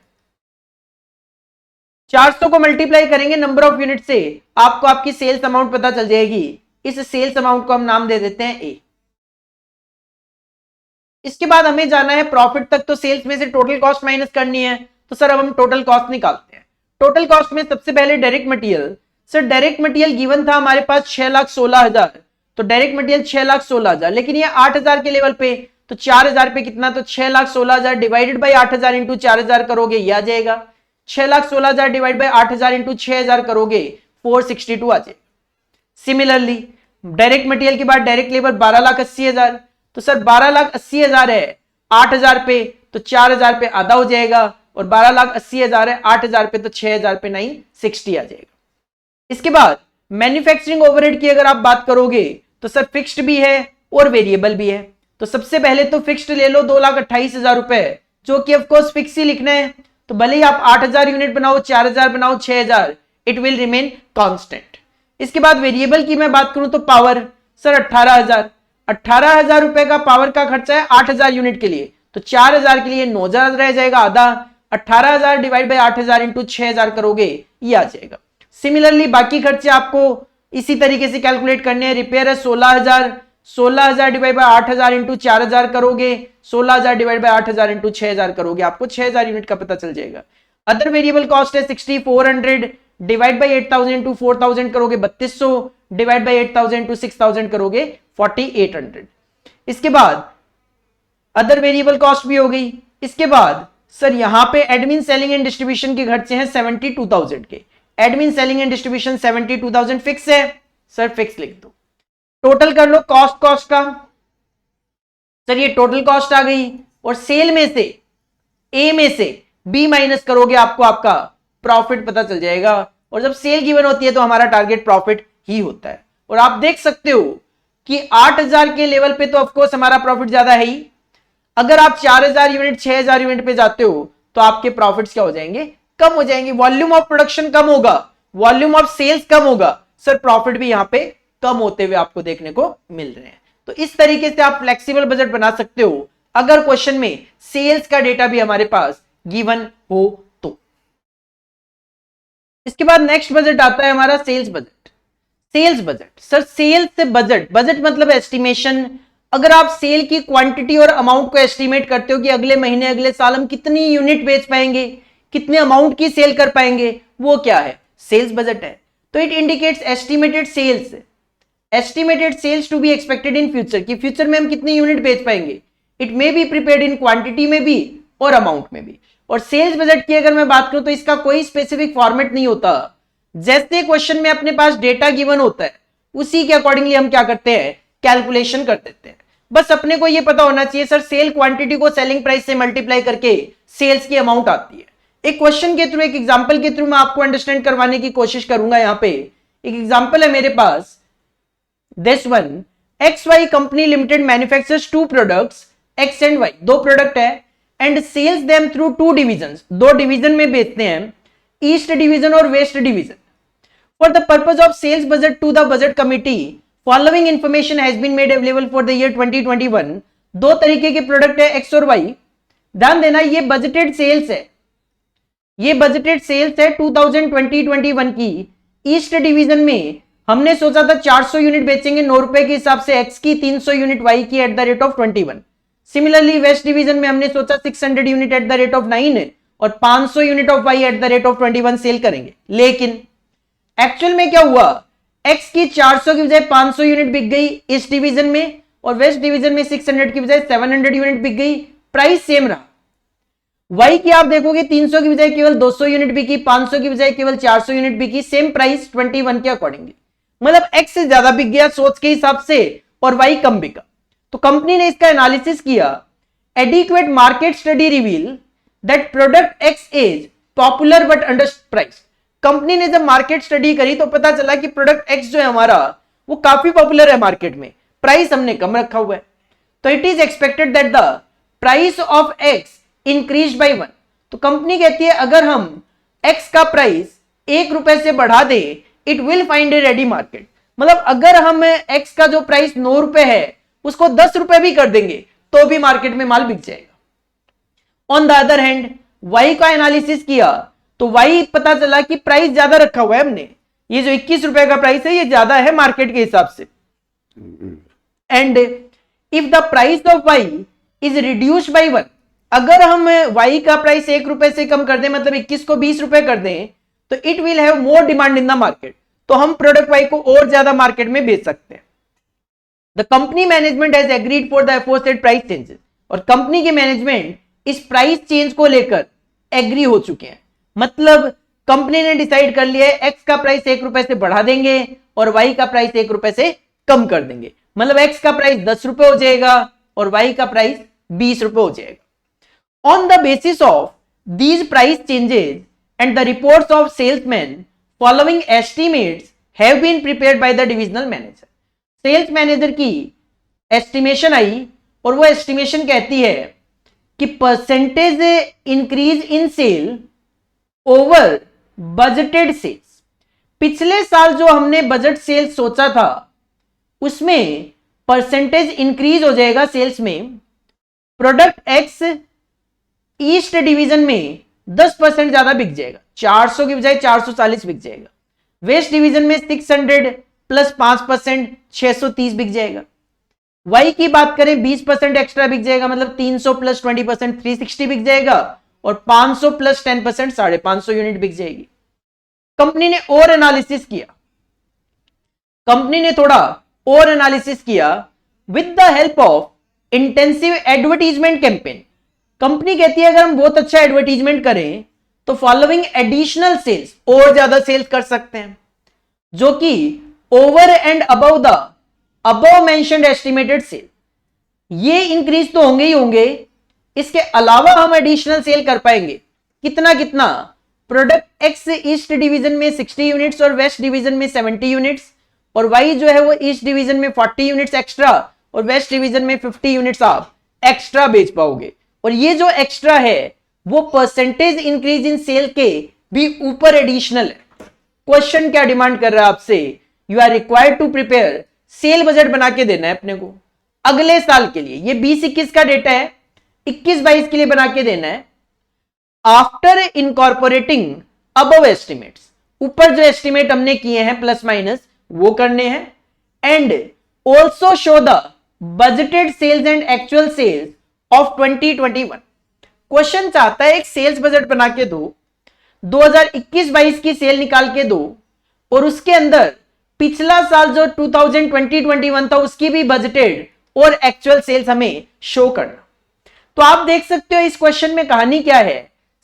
400 को मल्टीप्लाई करेंगे नंबर ऑफ यूनिट से, आपको आपकी सेल्स अमाउंट पता चल जाएगी। इस सेल्स अमाउंट को हम नाम दे देते हैं ए। इसके बाद हमें जाना है प्रॉफिट तक, तो सेल्स में से टोटल कॉस्ट माइनस करनी है। तो सर अब हम टोटल कॉस्ट निकालते हैं। टोटल कॉस्ट में सबसे पहले direct material, sir direct material given था हमारे पास 6,16,000, तो डायरेक्ट मटेरियल 6,16,000, लेकिन ये 8,000 के लेवल पे, तो 4,000 पे कितना, तो 6,16,000 डिवाइडेड बाई 8,000 इंटू 4,000 करोगे ये आ जाएगा। 6,16,000 डिवाइड बाई 8,000 इंटू 6,000 करोगे 462 आ जाएगा। सिमिलरली डायरेक्ट मटेरियल के बाद डायरेक्ट लेबर 12,80,000, तो सर 12,80,000 है 8,000 पे, तो 4,000 पे आधा हो जाएगा, और 12,80,000 है 8,000 पे, तो 6,000 पे 960 आ जाएगा। इसके बाद मैन्युफैक्चरिंग ओवरहेड की अगर आप बात करोगे तो सर फिक्स्ड भी है और वेरिएबल भी है। तो सबसे पहले तो फिक्स्ड ले लो 2,28,000 रुपए, जो कि ऑफकोर्स फिक्स ही लिखना है। तो भले ही आप 8,000 यूनिट बनाओ, 4,000 बनाओ, 6,000, इट विल रिमेन कांस्टेंट। इसके बाद वेरिएबल की मैं बात करूं तो पावर, सर 18,000 रुपए का पावर का खर्चा है 8,000 यूनिट के लिए, तो 4,000 के लिए 9,000 रह जाएगा आधा। 18,000 डिवाइड बाई 8,000 इंटू 6,000 करोगे ये आ जाएगा। सिमिलरली बाकी खर्चे आपको इसी तरीके से कैलकुलेट करने हैं। रिपेयर है 16,000 डिवाइड बाय 8,000 इंटू 4,000 करोगे, 16,000 डिवाइड बाय 8,000 इंटू 6,000 करोगे, आपको 6,000 यूनिट का पता चल जाएगा। अदर वेरिएबल कॉस्ट है 6,400 डिवाइड बाय 8,000 इंटू 4,000 करोगे 3,200, डिवाइड बाय 8,000 इंटू 6,000 करोगे 4,800। इसके बाद अदर वेरिएबल कॉस्ट भी हो गई। इसके बाद सर यहां पे एडमिन सेलिंग एंड डिस्ट्रीब्यूशन के खर्चे हैं 72,000 के। Admin selling and distribution 72,000 fix है, सर फिक्स लिख दो। टोटल कर लो कॉस्ट का, सर ये टोटल कॉस्ट आ गई, और सेल में से ए में से बी माइनस करोगे आपको आपका प्रॉफिट पता चल जाएगा। और जब सेल गिवन होती है तो हमारा टारगेट प्रॉफिट ही होता है। और आप देख सकते हो कि 8,000 के लेवल पे तो ऑफकोर्स हमारा प्रॉफिट ज्यादा है ही। अगर आप 4,000 यूनिट 6,000 यूनिट पे जाते हो तो आपके प्रॉफिट्स क्या हो जाएंगे, कम हो जाएंगे। वॉल्यूम ऑफ प्रोडक्शन कम होगा, वॉल्यूम ऑफ सेल्स कम होगा, सर प्रॉफिट भी यहां पे कम होते हुए आपको देखने को मिल रहे हैं। तो इस तरीके से आप फ्लेक्सिबल बजट बना सकते हो अगर क्वेश्चन में सेल्स का डेटा भी हमारे पास गिवन हो तो। इसके बाद नेक्स्ट बजट आता है हमारा sales budget. Sales budget, sir sales से बजट, बजट मतलब एस्टिमेशन। अगर आप सेल की क्वांटिटी और अमाउंट को एस्टिमेट करते हो कि अगले महीने अगले साल हम कितनी यूनिट बेच पाएंगे, कितने अमाउंट की सेल कर पाएंगे, वो क्या है, सेल्स बजट है। तो it indicates estimated sales to be expected in future, कि फ्यूचर में हम कितनी यूनिट बेच पाएंगे। It may be prepared in quantity में भी और अमाउंट में भी। और सेल्स बजट की अगर मैं बात करूं तो इसका कोई स्पेसिफिक फॉर्मेट नहीं होता। जैसे क्वेश्चन में अपने पास डेटा गिवन होता है उसी के अकॉर्डिंगली हम क्या करते हैं, कैलकुलेशन कर देते हैं। बस अपने को यह पता होना चाहिए सर सेल क्वांटिटी को सेलिंग प्राइस से मल्टीप्लाई करके सेल्स की अमाउंट आती है। एक क्वेश्चन के थ्रू, एक एग्जांपल के थ्रू मैं आपको अंडरस्टैंड करवाने की कोशिश करूंगा। यहां पे एक एग्जांपल है मेरे पास, this one, XY company limited manufactures 2 products X and Y, 2 product है, and sales them through 2 division, 2 division में बेचते हैं, ईस्ट डिवीजन और west division. For the purpose of sales budget to the budget committee following information has been made available for the year 2021। 2 तरीके के product है X और Y। ध्यान देना ये बजटेड सेल्स है, ये बजटेड सेल्स है 2020-21 की। ईस्ट डिवीजन में हमने सोचा था 400 यूनिट बेचेंगे 9 रुपए के हिसाब से X की, 300 यूनिट Y की at the rate of 21। Similarly west division में हमने सोचा 600 unit at the rate of 9 और 500 unit of Y at the rate of 21 sale करेंगे। लेकिन एक्चुअल में क्या हुआ, एक्स की 400 की बजाय 500 यूनिट बिक गई इस डिवीजन में, और वेस्ट डिवीजन में 600 की बजाय 700 यूनिट बिक गई, प्राइस सेम रहा। वाई की आप देखोगे 300 की बजाय केवल 200 यूनिट बिकी, 500 की बजाय केवल 400 यूनिट बिकी, सेम प्राइस 21 के अकॉर्डिंगली। मतलब एक्स से ज्यादा बिक गया सोच के हिसाब से और वाई कम बिका। तो कंपनी ने इसका एनालिसिस किया, adequate market study reveal that product x is popular but under price. Company ने जब मार्केट स्टडी करी तो पता चला कि प्रोडक्ट एक्स जो है हमारा वो काफी पॉपुलर है मार्केट में, प्राइस हमने कम रखा हुआ है। तो it is expected that the price of x increase by 1। तो कंपनी कहती है अगर हम एक्स का प्राइस 1 रुपए से बढ़ा दें, it will find A ready market. मतलब अगर हम एक्स का जो प्राइस 9 रुपए है उसको 10 रुपए भी कर देंगे तो भी मार्केट में माल बिक जाएगा। On the other hand Y का एनालिसिस किया तो वाई पता चला कि प्राइस ज्यादा रखा हुआ है हमने, ये जो 21 रुपए का प्राइस है ये ज्यादा है मार्केट के हिसाब से। And if the price of Y is reduced by 1, अगर हम वाई का प्राइस 1 रुपए से कम कर दें, मतलब 21 को 20 रुपए कर दें, तो it will have more demand in the market. तो हम प्रोडक्ट वाई को और ज्यादा मार्केट में बेच सकते हैं। The company management has agreed for the aforesaid price changes, और कंपनी के मैनेजमेंट इस प्राइस चेंज को लेकर एग्री हो चुके हैं। मतलब कंपनी ने डिसाइड कर लिया है एक्स का प्राइस 1 रुपए से बढ़ा देंगे और वाई का प्राइस 1 रुपए से कम कर देंगे। मतलब एक्स का प्राइस 10 रुपए हो जाएगा और वाई का प्राइस 20 रुपए हो जाएगा। On the basis of these price changes and the reports of salesmen, following estimates have been prepared by the divisional manager. Sales manager की estimation आई और वो estimation कहती है कि percentage increase in sale over budgeted sales. पिछले साल जो हमने बजट सेल्स सोचा था उसमें परसेंटेज इंक्रीज हो जाएगा सेल्स में। प्रोडक्ट एक्स ईस्ट डिवीजन में 10% ज्यादा बिक जाएगा, 400 की बजाय 440 बिक जाएगा। वेस्ट डिवीजन में 600 प्लस 5% 630 बिक जाएगा। वाई की बात करें 20% एक्स्ट्रा बिक जाएगा, मतलब 300 प्लस 20% 360 बिक जाएगा, और 500 प्लस 10% 550 यूनिट बिक जाएगी। कंपनी ने और एनालिसिस किया, कंपनी ने थोड़ा और एनालिसिस किया with the help of intensive advertisement campaign. Company कहती है अगर हम बहुत अच्छा एडवर्टीजमेंट करें तो फॉलोइंग एडिशनल सेल्स, और ज्यादा सेल्स कर सकते हैं, जो कि over and above the above mentioned estimated cell. ये इंक्रीज तो होंगे ही होंगे, इसके अलावा हम एडिशनल सेल कर पाएंगे। कितना कितना? प्रोडक्ट एक्स ईस्ट डिवीजन में 60 यूनिट्स और वेस्ट डिवीजन में 70 यूनिट्स, और वाई जो है वो ईस्ट डिवीजन में 40 यूनिट्स एक्स्ट्रा और वेस्ट डिवीजन में 50 यूनिट्स आप एक्स्ट्रा बेच पाओगे। और ये जो एक्स्ट्रा है वो परसेंटेज इंक्रीज इन सेल के भी ऊपर एडिशनल है। क्वेश्चन क्या डिमांड कर रहा है आपसे? You are required to prepare sale budget बना के देना है अपने को अगले साल के लिए। ये 20-21 का डेटा है, 21-22 के लिए बना के देना है। आफ्टर इनकॉर्पोरेटिंग अबव एस्टिमेट्स, ऊपर जो एस्टिमेट हमने किए हैं प्लस माइनस वो करने हैं। And also show the budgeted sales and actual sales of 2021। Question चाहता है एक सेल्स बजट बना के दो, 2021-22 की सेल निकाल के दो, और उसके अंदर पिछला साल जो 2020-21 था उसकी भी बजटेड और एक्चुअल सेल्स हमें शो करना। तो आप देख सकते हो इस क्वेश्चन में कहानी क्या है।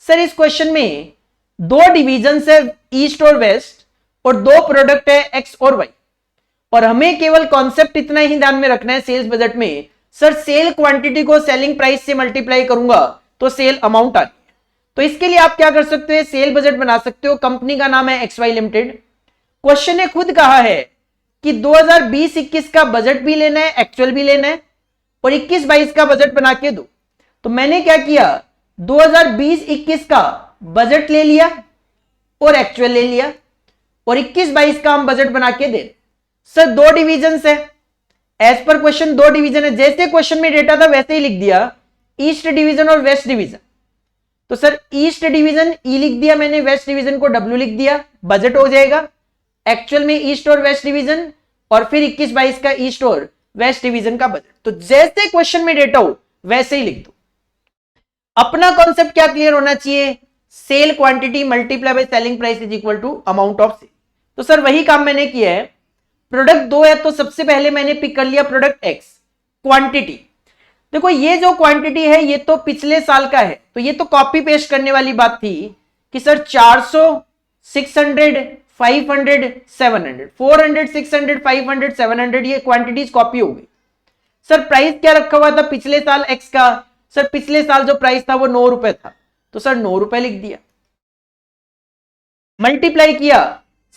सर इस क्वेश्चन में 2 डिवीजन है, ईस्ट और वेस्ट, और 2 प्रोडक्ट है एक्स और वाई, और हमें केवल कॉन्सेप्ट इतना ही ध्यान में रखना है सेल्स बजट में। सर सेल क्वांटिटी को सेलिंग प्राइस से मल्टीप्लाई करूंगा तो सेल अमाउंट आती है। तो इसके लिए आप क्या कर सकते हो, सेल बजट बना सकते हो। कंपनी का नाम है एक्स वाई लिमिटेड। क्वेश्चन ने खुद कहा है कि 2020-21 का बजट भी लेना है, एक्चुअल भी लेना है, और 21-22 का बजट बना के दो। तो मैंने क्या किया, 2020-21 का बजट ले लिया और एक्चुअल ले लिया, और 21-22 का हम बजट बना के दे। सर 2 डिवीजन है, एज पर क्वेश्चन 2 डिवीजन है, जैसे क्वेश्चन में डेटा था वैसे ही लिख दिया, ईस्ट डिवीजन और वेस्ट डिवीजन। तो सर ईस्ट डिवीजन ई लिख दिया मैंने, वेस्ट डिवीजन को डब्ल्यू लिख दिया, बजट हो जाएगा एक्चुअल में ईस्ट और वेस्ट डिवीजन, और फिर 21-22 का ईस्ट और वेस्ट डिवीजन का बजट। तो जैसे क्वेश्चन में डेटा हो वैसे ही लिख दो। अपना कॉन्सेप्ट क्या क्लियर होना चाहिए, sale quantity multiply by selling price is equal to amount of sale. तो सर वही काम मैंने किया है, प्रोडक्ट 2 है तो सबसे पहले मैंने पिक कर लिया प्रोडक्ट एक्स, क्वांटिटी देखो ये जो क्वांटिटी है ये तो पिछले साल का है, तो ये तो कॉपी पेस्ट करने वाली बात थी कि सर 400 600 500 700 400 600 500 700 ये क्वांटिटीज कॉपी हो गई। सर प्राइस क्या रखा हुआ था पिछले साल एक्स का, सर पिछले साल जो प्राइस था वो 9 रुपए था, तो सर 9 रुपए लिख दिया, मल्टीप्लाई किया,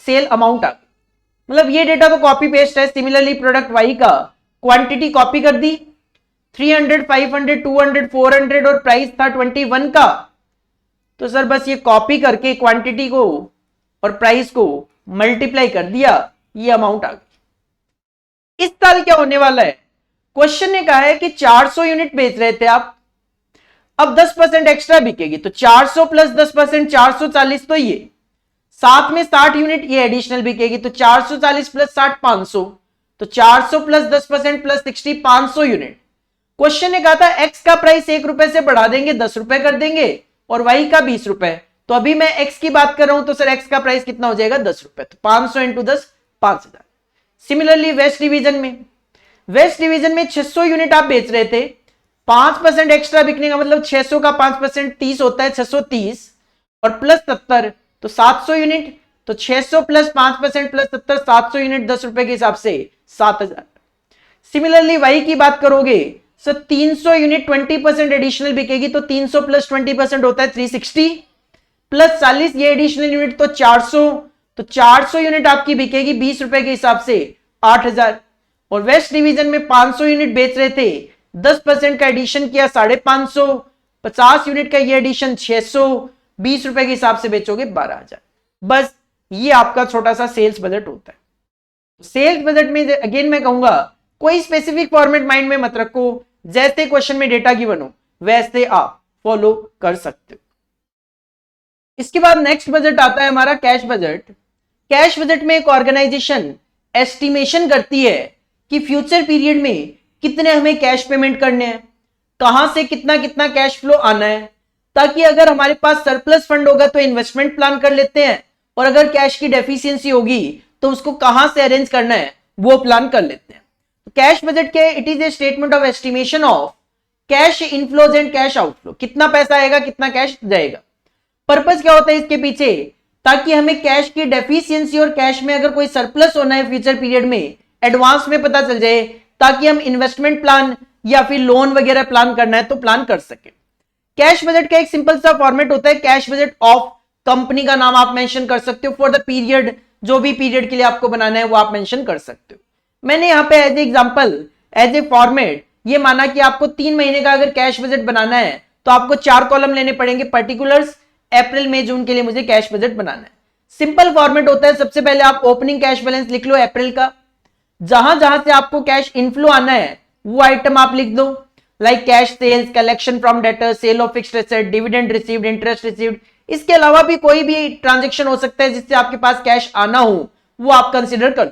सेल अमाउंट आ गई। मतलब ये डेटा तो कॉपी पेस्ट है। सिमिलरली प्रोडक्ट वाई का क्वांटिटी कॉपी कर दी, 300 500 200 400 और प्राइस था 21 का, तो सर बस ये कॉपी करके क्वांटिटी को और प्राइस को मल्टीप्लाई कर दिया, ये अमाउंट आ गई। इस साल क्या होने वाला है, क्वेश्चन ने कहा है कि 400 यूनिट बेच रहे थे आप, अब 10% एक्स्ट्रा बिकेगी, तो 400 प्लस 10% 440, तो ये साथ में 60 यूनिट ये एडिशनल बिकेगी, तो 440 प्लस 60 500, तो 400 प्लस 10% प्लस 60 500 यूनिट। क्वेश्चन ने कहा था एक्स का प्राइस 1 रुपए से बढ़ा देंगे 10 रुपए कर देंगे और वाई का 20 रुपए, तो अभी मैं एक्स की बात कर रहा हूं, तो सर एक्स का प्राइस कितना हो जाएगा 10 रुपए, तो 500 इंटू 10 5000। सिमिलरली वेस्ट डिवीजन में 600 यूनिट आप बेच रहे थे, 5% एक्स्ट्रा बिकने का मतलब 600 का 5% 30 होता है 630 और प्लस 70 तो 700 यूनिट, तो 600 प्लस 5% प्लस 70 700 यूनिट 10 रुपए के हिसाब से 7000। सिमिलरली वाई की बात करोगे सर 300 यूनिट 20% एडिशनल बिकेगी, तो 300 प्लस 20% होता है 360 प्लस 40 ये एडिशनल यूनिट तो 400, तो 400 यूनिट आपकी बिकेगी 20 रुपए के हिसाब से 8000। और वेस्ट डिवीजन में 500 यूनिट बेच रहे थे, 10% का एडिशन किया 550, 50 यूनिट का ये एडिशन 600, 20 रुपए के हिसाब से बेचोगे 12000। बस ये आपका छोटा सा सेल्स बजट होता है। सेल्स बजट में अगेन मैं कहूंगा कोई स्पेसिफिक फॉर्मेट माइंड में मत रखो, जैसे क्वेश्चन में डेटा गिवन हो वैसे आप फॉलो कर सकते हो। इसके बाद नेक्स्ट बजट आता है हमारा कैश बजट। कैश बजट में एक ऑर्गेनाइजेशन एस्टिमेशन करती है कि फ्यूचर पीरियड में कितने हमें कैश पेमेंट करने हैं, कहां से कितना कितना कैश फ्लो आना है, ताकि अगर हमारे पास सरप्लस फंड होगा तो इन्वेस्टमेंट प्लान कर लेते हैं और अगर कैश की डेफिशिएंसी होगी तो उसको कहां से अरेंज करना है वो प्लान कर लेते हैं। तो कैश बजट के it is a statement of estimation of cash inflows and cash outflow, कितना पैसा आएगा कितना कैश जाएगा। पर्पस क्या होता है इसके पीछे, ताकि हमें कैश की डेफिशिएंसी और कैश में अगर कोई सरप्लस होना है फ्यूचर पीरियड में एडवांस में पता चल जाए, ताकि हम इन्वेस्टमेंट प्लान या फिर लोन वगैरह प्लान करना है तो प्लान कर सके। कैश बजट का एक सिंपल सा फॉर्मेट होता है, कैश बजट ऑफ कंपनी का नाम आप मेंशन कर सकते हो, फॉर द पीरियड जो भी पीरियड के लिए आपको बनाना है वो आप मेंशन कर सकते हो। मैंने यहाँ पे as a example as a format ये माना कि आपको 3 महीने का अगर कैश बजट बनाना है तो आपको 4 कॉलम लेने पड़ेंगे, पर्टिकुलर्स अप्रैल मई जून के लिए मुझे कैश बजट बनाना है। सिंपल फॉर्मेट होता है, सबसे पहले आप ओपनिंग कैश बैलेंस लिख लो अप्रैल का, जहां जहां से आपको कैश इनफ्लो आना है वो आइटम आप लिख दो, like cash sales, collection from debtors, sale of fixed asset, dividend received, interest received. इसके अलावा भी कोई भी ट्रांजेक्शन हो सकता है जिससे आपके पास कैश आना हो वो आप कंसिडर कर लो।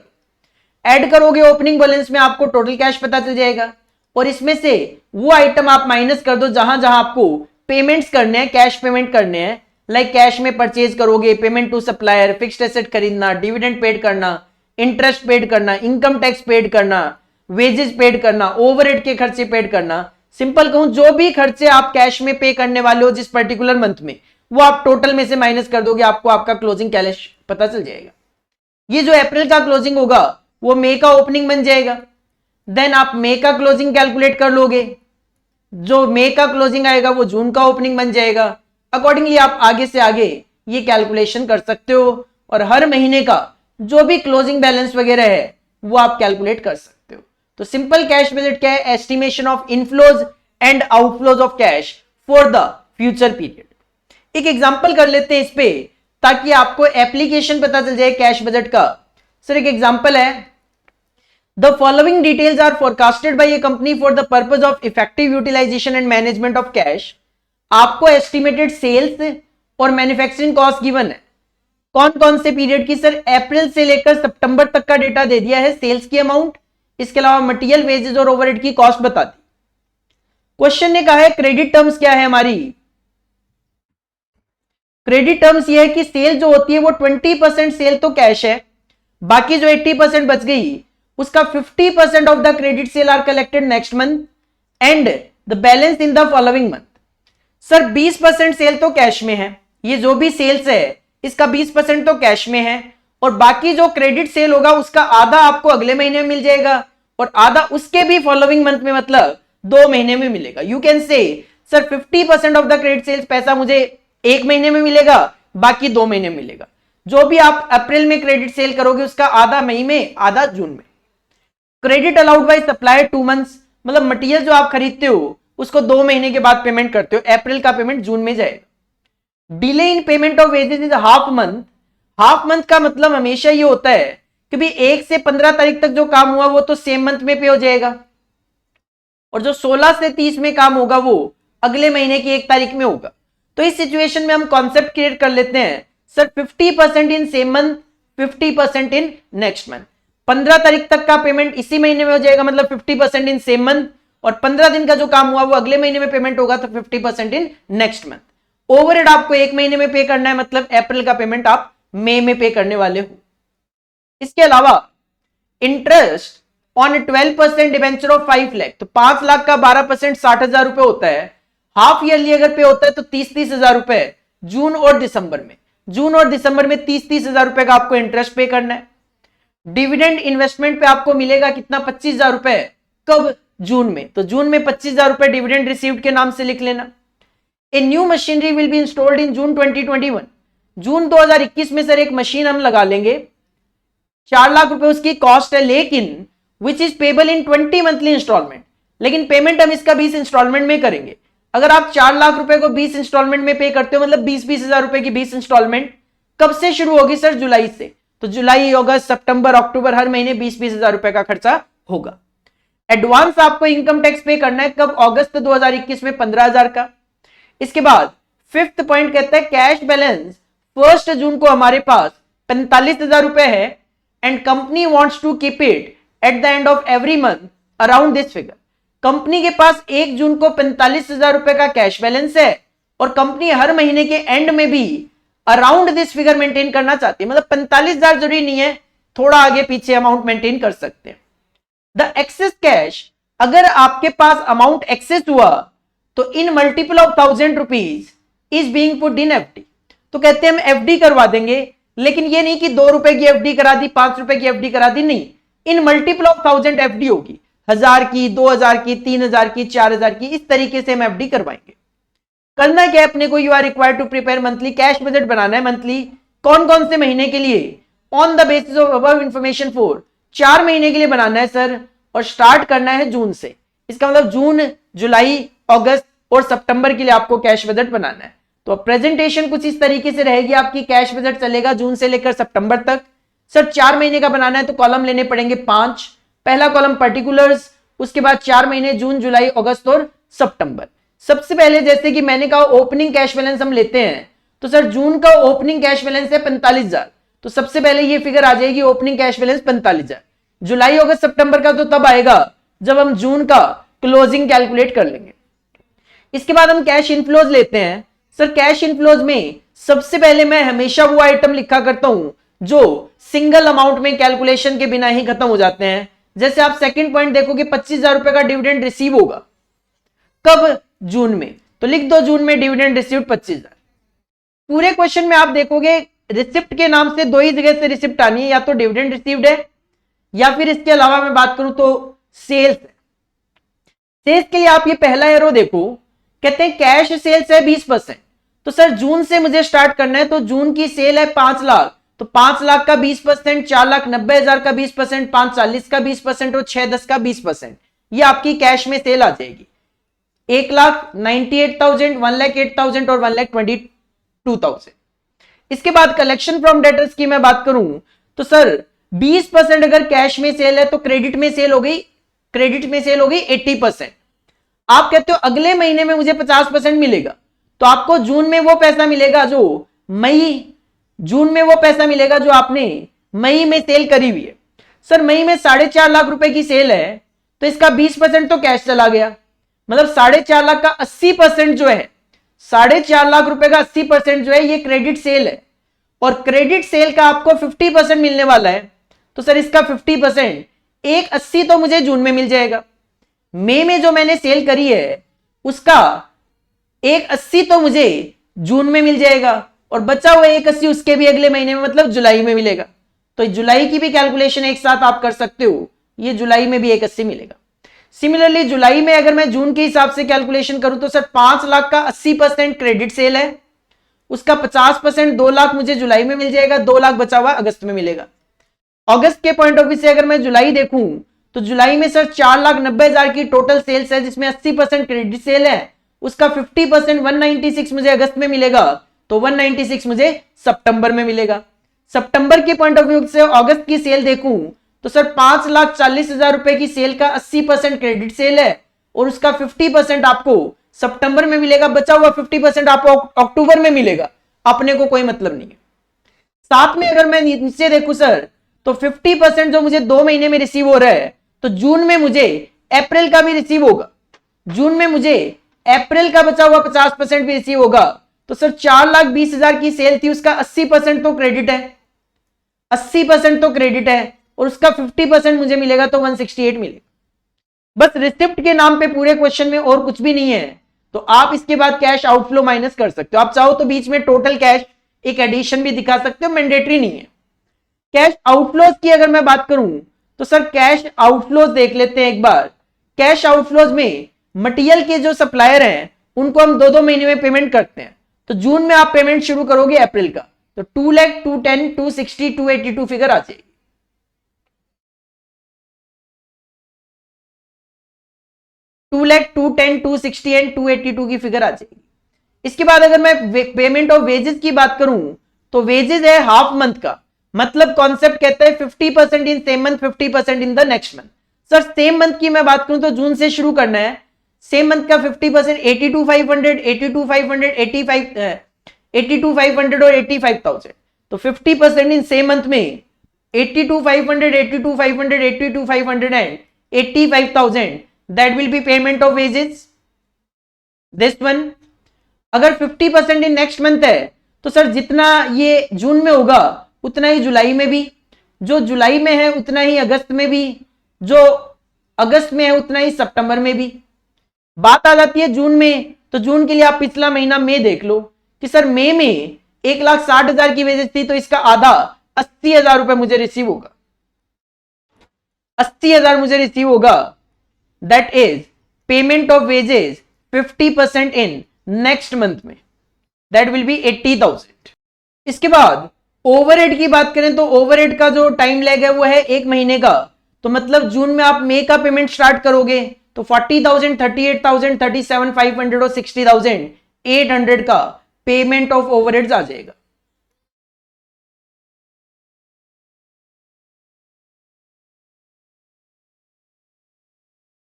ऐड करोगे ओपनिंग बैलेंस में आपको टोटल कैश पता चल जाएगा और इसमें से वो आइटम आप माइनस कर दो जहां जहां आपको पेमेंट्स करने हैं, कैश पेमेंट करने हैं, लाइक कैश में परचेज करोगे, payment to supplier, fixed asset खरीदना, डिविडेंड पेड करना, इंटरेस्ट पेड करना, इनकम टैक्स पेड करना, वेजेस पेड करना, ओवरहेड के खर्चे पेड करना। सिंपल कहूं जो भी खर्चे आप कैश में पे करने वाले हो जिस पर्टिकुलर मंथ में वो आप टोटल में से माइनस कर दोगे, आपको आपका क्लोजिंग कैश पता चल जाएगा। ये जो अप्रैल का क्लोजिंग होगा वो मई का ओपनिंग बन जाएगा, देन आप मई का क्लोजिंग कैलकुलेट कर लोगे, जो मई का क्लोजिंग आएगा वो जून का ओपनिंग बन जाएगा। अकॉर्डिंगली आप आगे से आगे ये कैलकुलेशन कर सकते हो और हर महीने का जो भी क्लोजिंग बैलेंस वगैरह है वो आप कैलकुलेट कर सकते हो। तो सिंपल कैश बजट क्या है, estimation of inflows and outflows of cash for the future period. एक एग्जांपल कर लेते हैं इस पे ताकि आपको एप्लीकेशन पता चल जाए कैश बजट का। सर एक एग्जांपल है, The following details are forecasted by a company for the purpose of effective utilization and management of cash. आपको एस्टिमेटेड सेल्स और मैन्युफैक्चरिंग कॉस्ट गिवन है, कौन कौन से पीरियड की, सर अप्रैल से लेकर सितंबर तक का डेटा दे दिया है, सेल्स की अमाउंट, इसके अलावा मटेरियल, वेजेस और ओवरहेड की कॉस्ट बता दी। क्वेश्चन ने कहा है क्रेडिट टर्म्स क्या है हमारी। क्रेडिट टर्म्स ये है कि सेल जो होती है वो 20% सेल तो कैश है, बाकी जो 80% बच गई उसका 50% of the credit sale are collected next month and the balance in the following month. Sir 20% sale तो कैश में है, ये जो भी सेल्स है इसका 20% तो कैश में है, और बाकी जो क्रेडिट सेल होगा उसका आधा आपको अगले महीने में मिल जाएगा और आधा उसके भी फॉलोइंग मंथ में, मतलब 2 महीने में मिलेगा। You can say sir 50% of the credit sales पैसा मुझे 1 महीने में मिलेगा, बाकी 2 महीने में मिलेगा। जो भी आप अप्रैल में क्रेडिट सेल करोगे उसका आधा मई में आधा जून में। Credit allowed by supplier 2 months, मतलब मटेरियल जो आप खरीदते हो उसको 2 महीने के बाद पेमेंट करते हो, अप्रैल का पेमेंट जून में जाएगा। Delay in payment of wages is half month. Half month का मतलब हमेशा ये होता है कि भी 1 से 15 तारीख तक जो काम हुआ वो तो सेम मंथ में पे हो जाएगा, और जो 16 से 30 में काम होगा वो अगले महीने की 1 तारीख में होगा। तो इस सिचुएशन में हम कॉन्सेप्ट क्रिएट कर लेते हैं sir 50% in same month, 50% in next month. 15 तारीख तक का पेमेंट इसी महीने में हो जाएगा, मतलब 50% इन सेम मंथ, और 15 दिन का जो काम हुआ वो अगले महीने में पेमेंट होगा तो 50% इन नेक्स्ट मंथ। ओवरहेड आपको 1 महीने में पे करना है, मतलब अप्रैल का पेमेंट आप मई में पे करने वाले हो। इसके अलावा interest on 12% debenture of 5 lakh, तो 5 लाख का 12% 60,000 रुपए होता है। हाफ ईयरली अगर पे होता है तो 30,000 रुपए जून और दिसंबर में। जून और दिसंबर में 30,000 रुपए का आपको इंटरेस्ट पे करना है। डिविडेंड इन्वेस्टमेंट पे आपको मिलेगा कितना, 25,000 रुपए। कब, जून में, तो जून में 25,000 रुपए डिविडेंड रिसीव्ड के नाम से लिख लेना। A new machinery will be installed in June 2021। June 2021 में सर एक मशीन हम लगा लेंगे, 4 लाख रुपए उसकी कॉस्ट है, लेकिन which is payable in 20 monthly installment, लेकिन पेमेंट हम इसका 20 इंस्टॉलमेंट में करेंगे। अगर आप 4 लाख रुपए को 20 इंस्टॉलमेंट में पे करते हो, मतलब 20-20 हजार रुपए की 20 इंस्टॉलमेंट कब से शुरू होगी सर, जुलाई से। तो जुलाई, अगस्त, सितंबर, अक्टूबर, हर महीने 20-20 हजार रुपए का खर्चा होगा। एडवांस आपको इनकम टैक्स पे करना है कब, अगस्त 2021 में 15,000 का। इसके बाद 5th पॉइंट कहता है कैश बैलेंस 1 जून को हमारे पास 45,000 रुपए है and company wants to keep it at the end of every month around this figure. Company के पास 1 जून को 45,000 रुपए का कैश बैलेंस है और कंपनी हर महीने के एंड में भी अराउंड दिस फिगर मेंटेन करना चाहती है, मतलब 45,000 जरूरी नहीं है, थोड़ा आगे पीछे अमाउंट मेंटेन कर सकते हैं। द एक्सेस कैश, अगर आपके पास अमाउंट एक्सेस हुआ तो इन multiple of 1000 rupees is being put in FD. तो कहते हैं हम एफडी करवा देंगे, लेकिन ये नहीं कि 2 रुपए की एफडी करा दी, 5 रुपए की एफडी करा दी, नहीं, इन मल्टीपल ऑफ 1000 एफडी होगी, 1000 की, 2000 की, 3000 की, 4000 की, इस तरीके से हम एफडी करवाएंगे। करना क्या अपने को, you are required to prepare monthly cash budget, बनाना है मंथली, कौन कौन से महीने के लिए, on the basis of above information for 4 महीने के लिए बनाना है सर, और स्टार्ट करना है जून से। इसका मतलब जून, जुलाई, अगस्त और सितंबर के लिए आपको कैश बजट बनाना है। तो प्रेजेंटेशन कुछ इस तरीके से रहेगी आपकी, कैश बजट चलेगा जून से लेकर सितंबर तक। सर 4 महीने का बनाना है तो कॉलम लेने पड़ेंगे 5। पहला कॉलम पर्टिकुलर्स, उसके बाद 4 महीने जून, जुलाई, अगस्त और सितंबर। सबसे पहले जैसे कि मैंने कहा ओपनिंग कैश बैलेंस हम लेते हैं, तो सर जून का ओपनिंग कैश बैलेंस है 45,000, तो सबसे पहले ये फिगर आ जाएगी ओपनिंग कैश बैलेंस 45,000। जुलाई, अगस्त, सितंबर का तो तब आएगा जब हम जून का क्लोजिंग कैलकुलेट कर लेंगे। इसके बाद हम कैश इनफ्लोज लेते हैं। सर कैश इनफ्लोज में सबसे पहले मैं हमेशा वो आइटम लिखा करता हूं जो सिंगल अमाउंट में कैलकुलेशन के बिना ही खत्म हो जाते हैं। जैसे आप सेकंड पॉइंट देखोगे 25,000 रुपए का डिविडेंड रिसीव होगा, कब, जून में, तो लिख दो जून में डिविडेंड रिसीव्ड 25,000। पूरे क्वेश्चन में आप देखोगे रिसिप्ट के नाम से 2 ही जगह से रिसिप्ट आनी है, या तो डिविडेंड रिसीव्ड है या फिर इसके अलावा मैं बात करूं तो सेल्स है। सेल्स के लिए आप ये पहला एरो देखो, कहते हैं कैश सेल्स है 20%, तो सर जून से मुझे स्टार्ट करना है, तो जून की सेल है 5 लाख, तो 5 लाख का 20%, 4,90,000 का 20%, 5,40,000 का 20% और 6,10,000 का 20%, ये आपकी कैश में सेल आ जाएगी। 1,98,000, 1,08,000 और 1,22,000। इसके बाद कलेक्शन फ्रॉम डेटर्स की मैं बात करूं तो सर 20% अगर कैश में सेल है तो क्रेडिट में सेल हो गई, 80%। आप कहते हो अगले महीने में मुझे 50% मिलेगा, तो आपको जून में वो पैसा मिलेगा जो जून में वो पैसा मिलेगा जो आपने मई में सेल करी हुई है। सर मई में 4.5 लाख रुपए की सेल है, तो इसका 20% तो कैश चला गया, मतलब 4.5 लाख का 80% जो है, 4.5 लाख रुपए का 80% जो है ये क्रेडिट सेल है, और क्रेडिट सेल का आपको 50% मिलने वाला है। तो सर इसका 50%, एक 80 तो मुझे जून में मिल जाएगा, मई में जो मैंने सेल करी है उसका एक 80 तो मुझे जून में मिल जाएगा, और बचा हुआ एक 80 उसके भी अगले महीने में, मतलब जुलाई में मिलेगा। तो जुलाई की भी कैलकुलेशन एक साथ आप कर सकते हो, ये जुलाई में भी एक 80 मिलेगा। सिमिलरली जुलाई में अगर मैं जून के हिसाब से कैलकुलेशन करूं तो सर 5 लाख का 80% क्रेडिट सेल है, उसका 50% 2 लाख मुझे जुलाई में मिल जाएगा, 2 लाख बचा हुआ अगस्त में मिलेगा। अगस्त के पॉइंट ऑफ व्यू से अगर मैं जुलाई देखूं तो जुलाई में सर 4,90,000 की टोटल सेल्स है, जिसमें 80% क्रेडिट सेल है, उसका 50% 196 मुझे अगस्त में मिलेगा, तो 196 मुझे सितंबर में मिलेगा। सितंबर के पॉइंट ऑफ व्यू से अगस्त की सेल देखूं तो सर 5,40,000 रुपए की सेल का 80% क्रेडिट सेल है, और उसका 50% आपको सितंबर में मिलेगा, बचा हुआ 50% आपको अक्टूबर में मिलेगा, अपने को कोई मतलब नहीं है। साथ में अगर मैं नीचे देखूं सर तो 50% जो मुझे 2 महीने में रिसीव हो रहा है, तो जून में मुझे अप्रैल का भी रिसीव होगा, जून में मुझे अप्रैल का बचा हुआ 50% भी रिसीव होगा। तो सर 4,20,000 की सेल थी, उसका 80% तो क्रेडिट है, 80% तो क्रेडिट है, और उसका 50% मुझे मिलेगा, तो 168 मिलेगा। बस रिसिप्ट के नाम पे पूरे क्वेश्चन में और कुछ भी नहीं है। तो आप इसके बाद कैश आउटफ्लो माइनस कर सकते हो, आप चाहो तो बीच में टोटल कैश एक एडिशन भी दिखा सकते हो, मैंडेटरी नहीं है। कैश आउटफ्लोज की अगर मैं बात करूं तो सर कैश आउटफ्लोज देख लेते हैं एक बार। कैश आउटफ्लोज में मटेरियल के जो सप्लायर हैं उनको हम 2-2 महीने में पेमेंट करते हैं, तो जून में आप पेमेंट शुरू करोगे अप्रैल का, तो 2 लाख 210 260 282 फिगर आ जाएगी। 2 लाख 210 260 एंड 282 की फिगर आ जाएगी। इसके बाद अगर मैं पेमेंट ऑफ वेजेस की बात करूं तो वेजेस है हाफ मंथ का, मतलब कॉन्सेप्ट कहता है 50% in same month 50% in the next month. Sir same month की मैं बात करूं तो जून से शुरू करना है, सेम मंथ का 50% 82,500 82,500 82,500 और 85,000, तो 50% इन सेम मंथ में 82,500 82,500 82,500 and 85,000, that will B payment of wages. This one अगर 50% इन नेक्स्ट मंथ है तो सर जितना ये जून में होगा उतना ही जुलाई में भी, जो जुलाई में है उतना ही अगस्त में भी, जो अगस्त में है उतना ही सितंबर में भी। बात आ जाती है जून में, तो जून के लिए आप पिछला महीना मई देख लो कि सर मई में 1,60,000 की वेजेस थी, तो इसका आधा 80,000 रुपए मुझे रिसीव होगा, 80,000 मुझे रिसीव होगा। That is payment of wages 50% in next month में, दैट विल बी 80,000। इसके बाद ओवरहेड की बात करें तो ओवरहेड का जो टाइम लैग है वो है 1 महीने का, तो मतलब जून में आप मई का पेमेंट स्टार्ट करोगे तो 40,000 38,000 37,500 और 60,800 का पेमेंट ऑफ ओवरहेड्स आ जाएगा।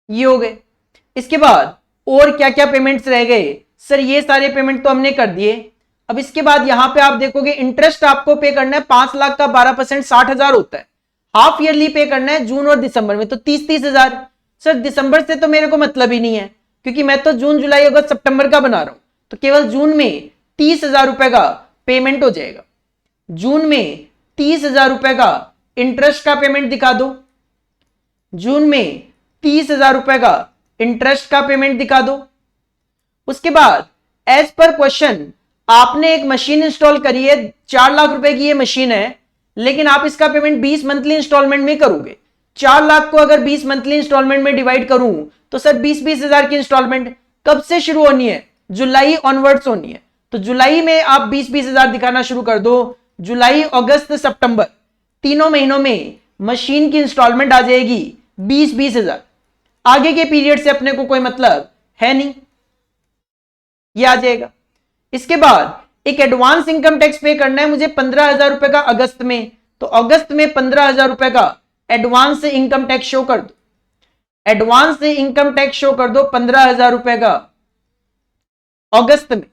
ये हो गए। इसके बाद और क्या क्या पेमेंट्स रह गए सर, ये सारे पेमेंट तो हमने कर दिए। अब इसके बाद यहां पे आप देखोगे इंटरेस्ट आपको पे करना है 5 लाख का 12% 60,000 होता है, हाफ ईयरली पे करना है जून और दिसंबर में, तो 30,000। सर दिसंबर से तो मेरे को मतलब ही नहीं है, क्योंकि मैं तो जून जुलाई अगस्त सितंबर का बना रहा हूं, तो केवल जून में 30,000 रुपए का पेमेंट हो जाएगा। जून में 30,000 रुपए का इंटरेस्ट का पेमेंट दिखा दो, जून में 30,000 रुपए का इंटरेस्ट का पेमेंट दिखा दो। उसके बाद एज पर क्वेश्चन आपने एक मशीन इंस्टॉल करी है, 4 लाख रुपए की ये मशीन है, लेकिन आप इसका पेमेंट 20 मंथली इंस्टॉलमेंट में करोगे। 4 लाख को अगर 20 मंथली इंस्टॉलमेंट में डिवाइड करूं तो सर 20-20 हजार की इंस्टॉलमेंट कब से शुरू होनी है, जुलाई ऑनवर्ड्स होनी है, तो जुलाई में आप 20-20 हजार दिखाना शुरू कर दो। जुलाई अगस्त सितंबर तीनों महीनों में मशीन की इंस्टॉलमेंट आ जाएगी 20-20 हजार। आगे के पीरियड से अपने को कोई मतलब है नहीं, ये आ जाएगा। इसके बाद एक एडवांस इनकम टैक्स पे करना है मुझे 15,000 रुपए का अगस्त में, तो अगस्त में 15,000 रुपए का एडवांस से इनकम टैक्स शो कर दो, एडवांस से इनकम टैक्स शो कर दो 15,000 रुपए का अगस्त में,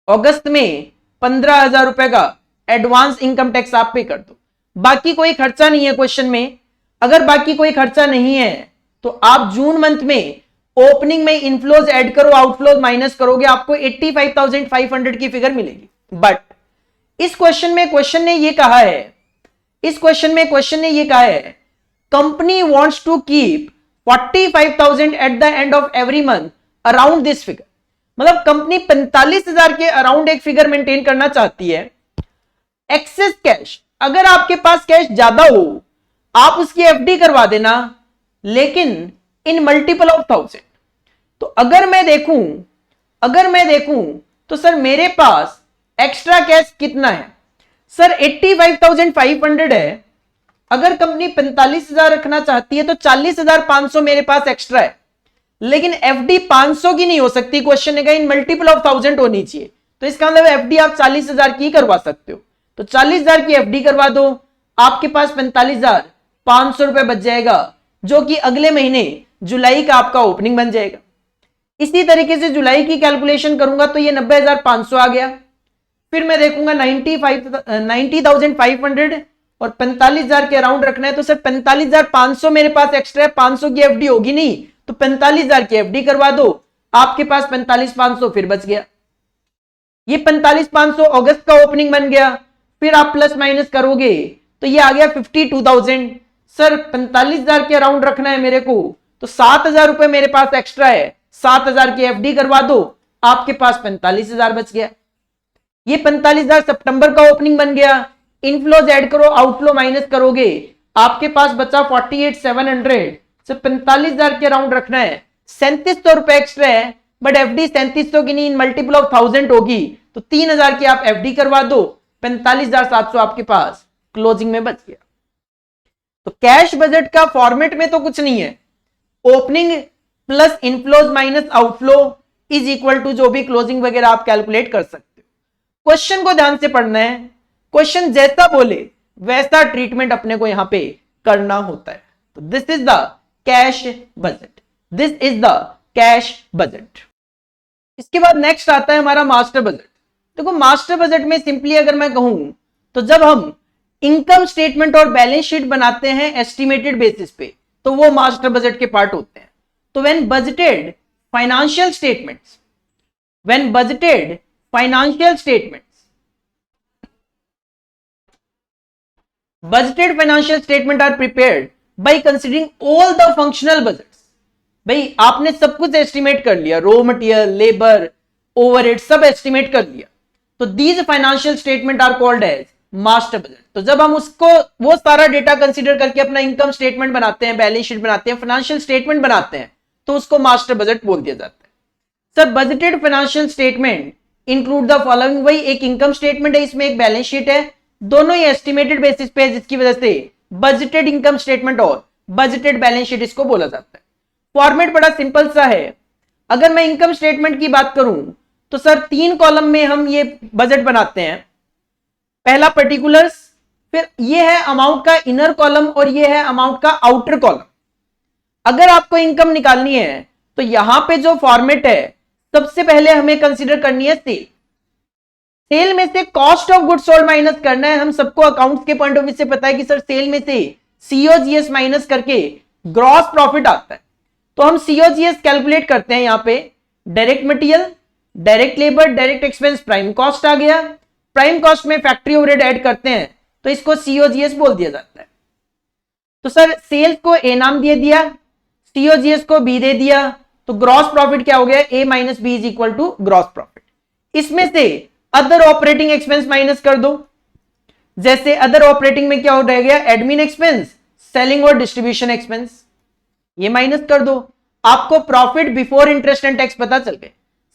अगस्त में 15,000 रुपए का एडवांस इनकम टैक्स आप पे कर दो। बाकी कोई खर्चा नहीं है क्वेश्चन में, अगर बाकी कोई खर्चा नहीं है तो आप जून मंथ में ओपनिंग में इनफ्लोज ऐड करो, आउटफ्लोज माइनस करोगे, आपको 85,500 की फिगर मिलेगी। बट इस क्वेश्चन में क्वेश्चन ने ये कहा है, company wants to keep 45,000 at the end of every month around this figure. मतलब कंपनी 45,000 के अराउंड एक फिगर मेंटेन करना चाहती है। एक्सेस कैश, अगर आपके पास कैश ज्यादा हो आप उसकी एफडी करवा देना, लेकिन इन मल्टीपल ऑफ 1000। तो अगर मैं देखूं तो सर मेरे पास एक्स्ट्रा कैश कितना है? सर 85,500 है। अगर कंपनी 45,000 रखना चाहती है तो 40,500 मेरे पास एक्स्ट्रा है, लेकिन एफडी 500 की नहीं हो सकती। क्वेश्चन ने कहा इन मल्टीपल ऑफ 1000 होनी चाहिए, तो इसका मतलब एफडी आप 40,000 की करवा सकते हो। तो 40,000 की एफडी करवा दो, आपके पास 45,500 रुपए बच जाएगा, जो कि अगले महीने जुलाई का आपका ओपनिंग बन जाएगा। इसी तरीके से जुलाई की कैलकुलेशन करूंगा तो ये 90,500 आ गया। फिर मैं देखूंगा 90,500 और 45,000 के अराउंड रखना है, तो सर 45,500 मेरे पास एक्स्ट्रा है, 500 की एफडी होगी नहीं, तो 45,000 की एफडी करवा दो, आपके पास 45,500 फिर बच गया। ये 45,500 अगस्त का ओपनिंग बन गया। फिर आप प्लस माइनस करोगे तो ये आ गया 52,000। सर 45,000 के अराउंड रखना है मेरे को, तो 7,000 रुपए मेरे पास एक्स्ट्रा है, 7,000 की एफडी करवा दो, आपके पास 45,000 बच गया। ये 45,000 सितंबर का ओपनिंग बन गया। इनफ्लोज ऐड करो, आउटफ्लो माइनस करोगे, आपके पास बचा 48,700। सर 45,000 के अराउंड रखना है, 3700 रुपए एक्स्ट्रा है, बट एफडी 3700 की नहीं, इन मल्टीपल ऑफ 1000 होगी, तो 3,000 की आप एफडी करवा दो, 45,700 आपके पास क्लोजिंग में बच गया। तो कैश बजट का फॉर्मेट में तो कुछ नहीं है, opening plus inflows minus outflow is equal to जो भी क्लोजिंग वगैरह आप कैलकुलेट कर सकते हो। क्वेश्चन को ध्यान से पढ़ना है, क्वेश्चन जैसा बोले वैसा ट्रीटमेंट अपने को यहां पे करना होता है। तो this is the cash budget, this is the cash budget. इसके बाद नेक्स्ट आता है हमारा मास्टर बजट। देखो मास्टर बजट में सिंपली अगर मैं कहूं तो जब हम इनकम स्टेटमेंट और बैलेंस शीट बनाते हैं एस्टिमेटेड बेसिस पे, तो वो मास्टर बजट के पार्ट होते हैं। तो when budgeted financial statements budgeted financial statement are prepared by considering all the functional budgets। भाई आपने सब कुछ एस्टिमेट कर लिया, रॉ मटेरियल, लेबर, ओवरहेड सब एस्टिमेट कर लिया, तो these financial statement are called as master budget. तो जब हम उसको वो सारा डेटा कंसीडर करके अपना इनकम स्टेटमेंट बनाते हैं, बैलेंस शीट बनाते हैं, फाइनेंशियल स्टेटमेंट बनाते हैं, तो उसको मास्टर बजट बोल दिया जाता है। Sir budgeted financial statement include the following, वही एक इनकम स्टेटमेंट है, इसमें एक बैलेंस शीट है, दोनों ही एस्टिमेटेड बेसिस पे है, जिसकी वजह से बजटेड इनकम स्टेटमेंट और बजटेड बैलेंस शीट इसको बोला जाता है। फॉर्मेट बड़ा सिंपल सा है। अगर मैं इनकम स्टेटमेंट की बात करूं तो सर 3 कॉलम में हम ये बजट बनाते हैं। पहला पर्टिकुलर्स, फिर ये है अमाउंट का इनर कॉलम और ये है अमाउंट का आउटर कॉलम। अगर आपको इनकम निकालनी है तो यहां पे जो फॉर्मेट है, सबसे पहले हमें कंसीडर करनी है सेल। सेल में से cost of goods sold minus करना है। हम सबको अकाउंट्स के पॉइंट ऑफ व्यू से पता है कि सर सेल में से सीओजीएस माइनस करके ग्रॉस प्रॉफिट आता है, तो हम सीओजीएस कैलकुलेट करते हैं। यहां पे direct material, direct labour, direct expense, prime cost आ गया। प्राइम कॉस्ट में फैक्ट्री ओवरहेड ऐड करते हैं, तो इसको सीओजीएस बोल दिया जाता है। तो सर सेल्स को ए नाम दे दिया, सीओजीएस को बी दे दिया, तो ग्रॉस प्रॉफिट क्या हो गया, A minus B is equal to gross profit. इसमें से अदर ऑपरेटिंग एक्सपेंस माइनस कर दो। जैसे अदर ऑपरेटिंग में क्या हो रह गया, एडमिन एक्सपेंस, सेलिंग और डिस्ट्रीब्यूशन एक्सपेंस, ये माइनस कर दो। आपको profit before interest and tax पता चल गए।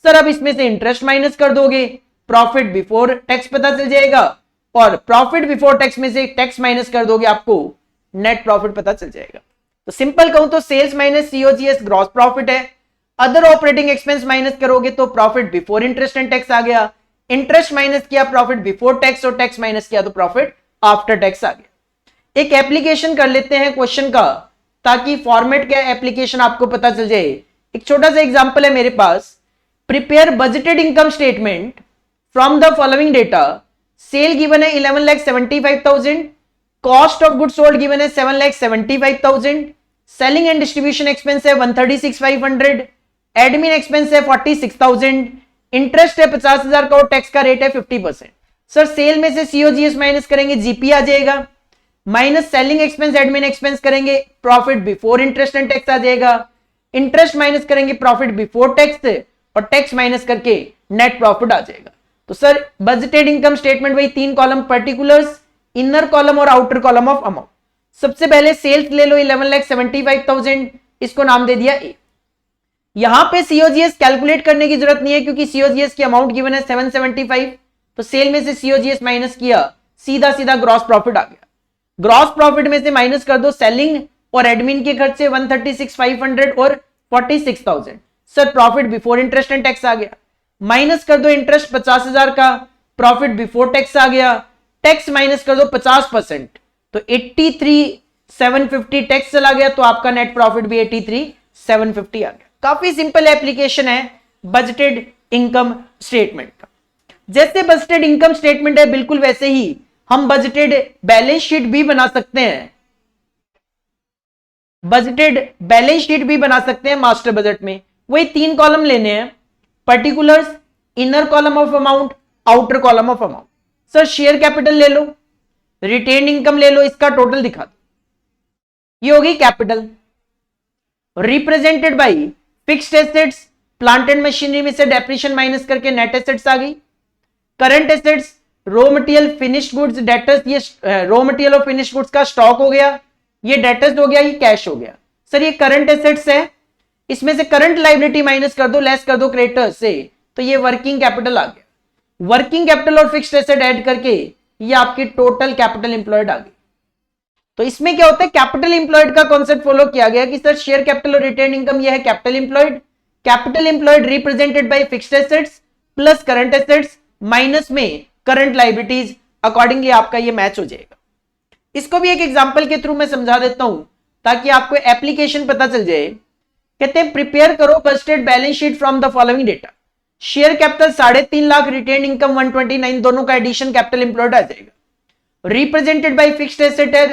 सर अब इसमें से इंटरेस्ट माइनस कर दोगे, प्रॉफिट बिफोर टैक्स पता चल जाएगा, और प्रॉफिट बिफोर टैक्स में से टैक्स माइनस कर दोगे, आपको नेट प्रॉफिट पता चल जाएगा। तो सिंपल कहूं तो sales minus COGS gross profit है। अदर ऑपरेटिंग एक्सपेंस माइनस करोगे तो profit before interest and tax आ गया, इंटरेस्ट माइनस किया प्रॉफिट बिफोर टैक्स, और टैक्स माइनस किया तो प्रॉफिट आफ्टर टैक्स आ गया। एक एप्लीकेशन कर लेते हैं क्वेश्चन का, ताकि फॉर्मेट क्या एप्लीकेशन आपको पता चल जाए। एक छोटा सा एग्जांपल है मेरे पास, prepare budgeted income statement from the following data. Sale given है 11,75,000, cost of goods sold given है 7,75,000, सेलिंग एंड डिस्ट्रीब्यूशन एक्सपेंस है 136,500, एडमिन एक्सपेंस है 46,000, इंटरेस्ट है 50,000 का और टैक्स का रेट है 50%। सर सेल में से सीओजीएस माइनस करेंगे जीपी आ जाएगा, minus selling expense admin expense करेंगे profit before interest and tax आ जाएगा, इंटरेस्ट माइनस करेंगे प्रॉफिट बिफोर टैक्स और टैक्स माइनस करके नेट प्रॉफिट आ जाएगा। तो सर बजटेड इनकम स्टेटमेंट वही 3 कॉलम, पर्टिकुलर्स, इनर कॉलम और आउटर कॉलम ऑफ अमाउंट। सबसे पहले सेल्स ले लो 11,75,000, इसको नाम दे दिया ए। यहां पे सीओजीएस कैलकुलेट करने की जरूरत नहीं है क्योंकि सीओजीएस की अमाउंट गिवन है 775, तो सेल में से सीओजीएस माइनस किया, सीधा सीधा ग्रॉस प्रॉफिट आ गया। ग्रॉस प्रॉफिट में से माइनस कर दो सेलिंग और एडमिन के खर्चे 136,500 और 46,000। Sir profit before interest and tax आ गया, माइनस कर दो इंटरेस्ट 50,000 का, प्रॉफिट बिफोर टैक्स आ गया, टैक्स माइनस कर दो 50%, तो 83,750 टैक्स चला गया, तो आपका नेट प्रॉफिट भी 83,750 आ गया। काफी सिंपल एप्लीकेशन है बजटेड इनकम स्टेटमेंट का। जैसे बजटेड इनकम स्टेटमेंट है बिल्कुल वैसे ही हम बजटेड बैलेंस शीट भी बना सकते हैं, बजटेड बैलेंस शीट भी बना सकते हैं मास्टर बजट में। वही 3 कॉलम लेने हैं, particulars, inner column of amount, outer column of amount. Sir share capital ले लो, रिटेन इनकम ले लो, इसका टोटल दिखा दो, ये होगी capital, represented by fixed assets, plant and machinery में से डेप्रिसिएशन माइनस करके नेट एसेट्स आ गई, current assets, raw material, finished goods, debtors, ये रॉ मटेरियल और फिनिश्ड गुड्स का स्टॉक हो गया, ये डेटर्स हो गया, ये कैश हो गया। सर ये करंट एसेट्स है, इसमें से करंट लायबिलिटी माइनस कर दो, लेस कर दो क्रेडिटर्स से, तो ये वर्किंग कैपिटल आ गया। वर्किंग कैपिटल और फिक्स्ड एसेट ऐड करके ये आपकी टोटल कैपिटल एम्प्लॉयड आ गई। तो इसमें क्या होता है, कैपिटल एम्प्लॉयड का कॉन्सेप्ट फॉलो किया गया कि सर शेयर कैपिटल और रिटेन इनकम ये है capital employed, capital employed represented by fixed assets plus current assets minus में करंट लायबिलिटीज, अकॉर्डिंगली आपका ये मैच हो जाएगा। इसको भी एक एग्जांपल के थ्रू मैं समझा देता हूं ताकि आपको एप्लीकेशन पता चल जाए। कहते हैं प्रिपेयर करो budgeted balance sheet from the following data, share capital 3.5 lakh, retain income 129, दोनों का एडिशन कैपिटल एम्प्लॉयड आ जाएगा। रिप्रेजेंटेड बाय फिक्स्ड एसेट है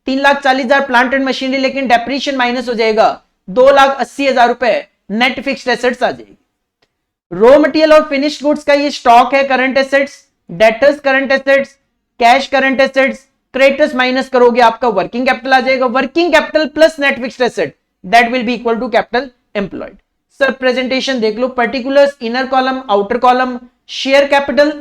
3,40,000 प्लांट एंड मशीनरी, लेकिन डेप्रिसिएशन माइनस हो जाएगा 2,80,000 रुपए, नेट फिक्स्ड एसेट्स आ जाएगी। रॉ मटेरियल और फिनिश्ड गुड्स का ये स्टॉक है current assets, debtors current assets, cash current assets, creditors minus करोगे आपका वर्किंग कैपिटल आ जाएगा। Working capital plus net fixed asset that will be equal to capital employed. Sir presentation देख लो, particulars, inner column, outer column, share capital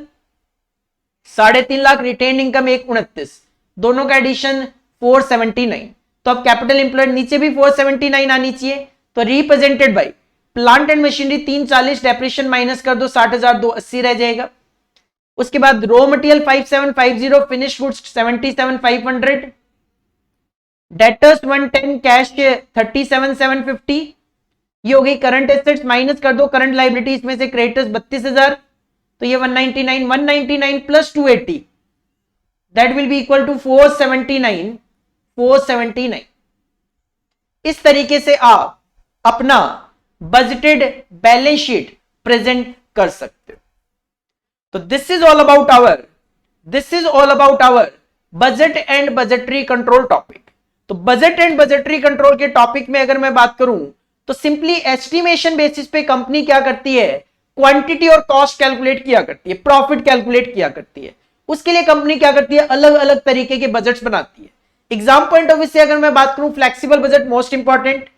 3.5 lakh, retain income 129, दोनों का addition 479, तो अब कैपिटल एम्प्लॉयड नीचे भी 479 आनी चाहिए। तो represented by plant and machinery 340, depreciation minus कर दो 60,280 रह जाएगा। उसके बाद raw material 5750, finished goods 77,500, debtors 110, cash 37,750, ये हो गई करंट एसेट्स, माइनस कर दो करंट लायबिलिटी, इसमें से क्रेडिटर्स 32,000, तो ये 199 plus 280 that will be equal to 479। इस तरीके से आप अपना बजटेड बैलेंस शीट प्रेजेंट कर सकते हो। तो this is all about our budget and budgetary control topic. तो बजट एंड बजटरी कंट्रोल के टॉपिक में अगर मैं बात करूं तो सिंपली एस्टिमेशन बेसिस पे कंपनी क्या करती है, क्वांटिटी और कॉस्ट कैलकुलेट किया करती है, प्रॉफिट कैलकुलेट किया करती है। उसके लिए कंपनी क्या करती है, अलग अलग तरीके के बजट्स बनाती है। एग्जाम पॉइंट ऑफ व्यू से अगर मैं बात करूं, फ्लेक्सिबल बजट मोस्ट इंपॉर्टेंट।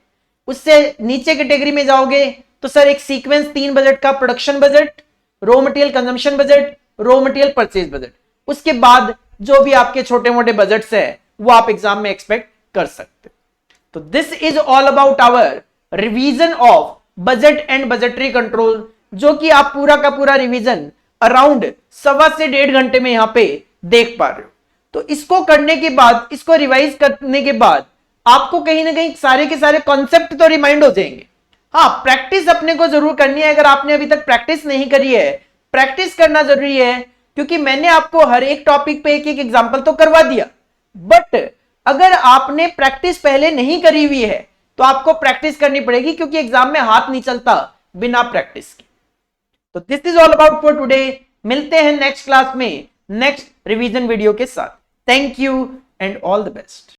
उससे नीचे कैटेगरी में जाओगे तो सर एक सीक्वेंस 3 बजट का, production budget, raw material consumption budget, raw material purchase budget. उसके बाद जो भी आपके छोटे मोटे बजट्स है वो आप एग्जाम में एक्सपेक्ट कर सकते। तो this is all about our revision of budget and budgetary control, जो कि आप पूरा का पूरा रिवीजन अराउंड 1.25 से 1.5 घंटे में यहां पे देख पा रहे हो। तो इसको करने के बाद, इसको रिवाइज करने के बाद आपको कहीं ना कहीं सारे के सारे कॉन्सेप्ट तो रिमाइंड हो जाएंगे। हाँ, प्रैक्टिस अपने को जरूर करनी है। अगर आपने अभी तक प्रैक्टिस नहीं करी है, प्रैक्टिस करना जरूरी है, क्योंकि मैंने आपको हर एक टॉपिक पे एक एक एग्जांपल तो करवा दिया, बट अगर आपने प्रैक्टिस पहले नहीं करी हुई है तो आपको प्रैक्टिस करनी पड़ेगी, क्योंकि एग्जाम में हाथ नहीं चलता बिना प्रैक्टिस के। तो this is all about for today. मिलते हैं नेक्स्ट क्लास में नेक्स्ट रिवीजन वीडियो के साथ। Thank you and all the best.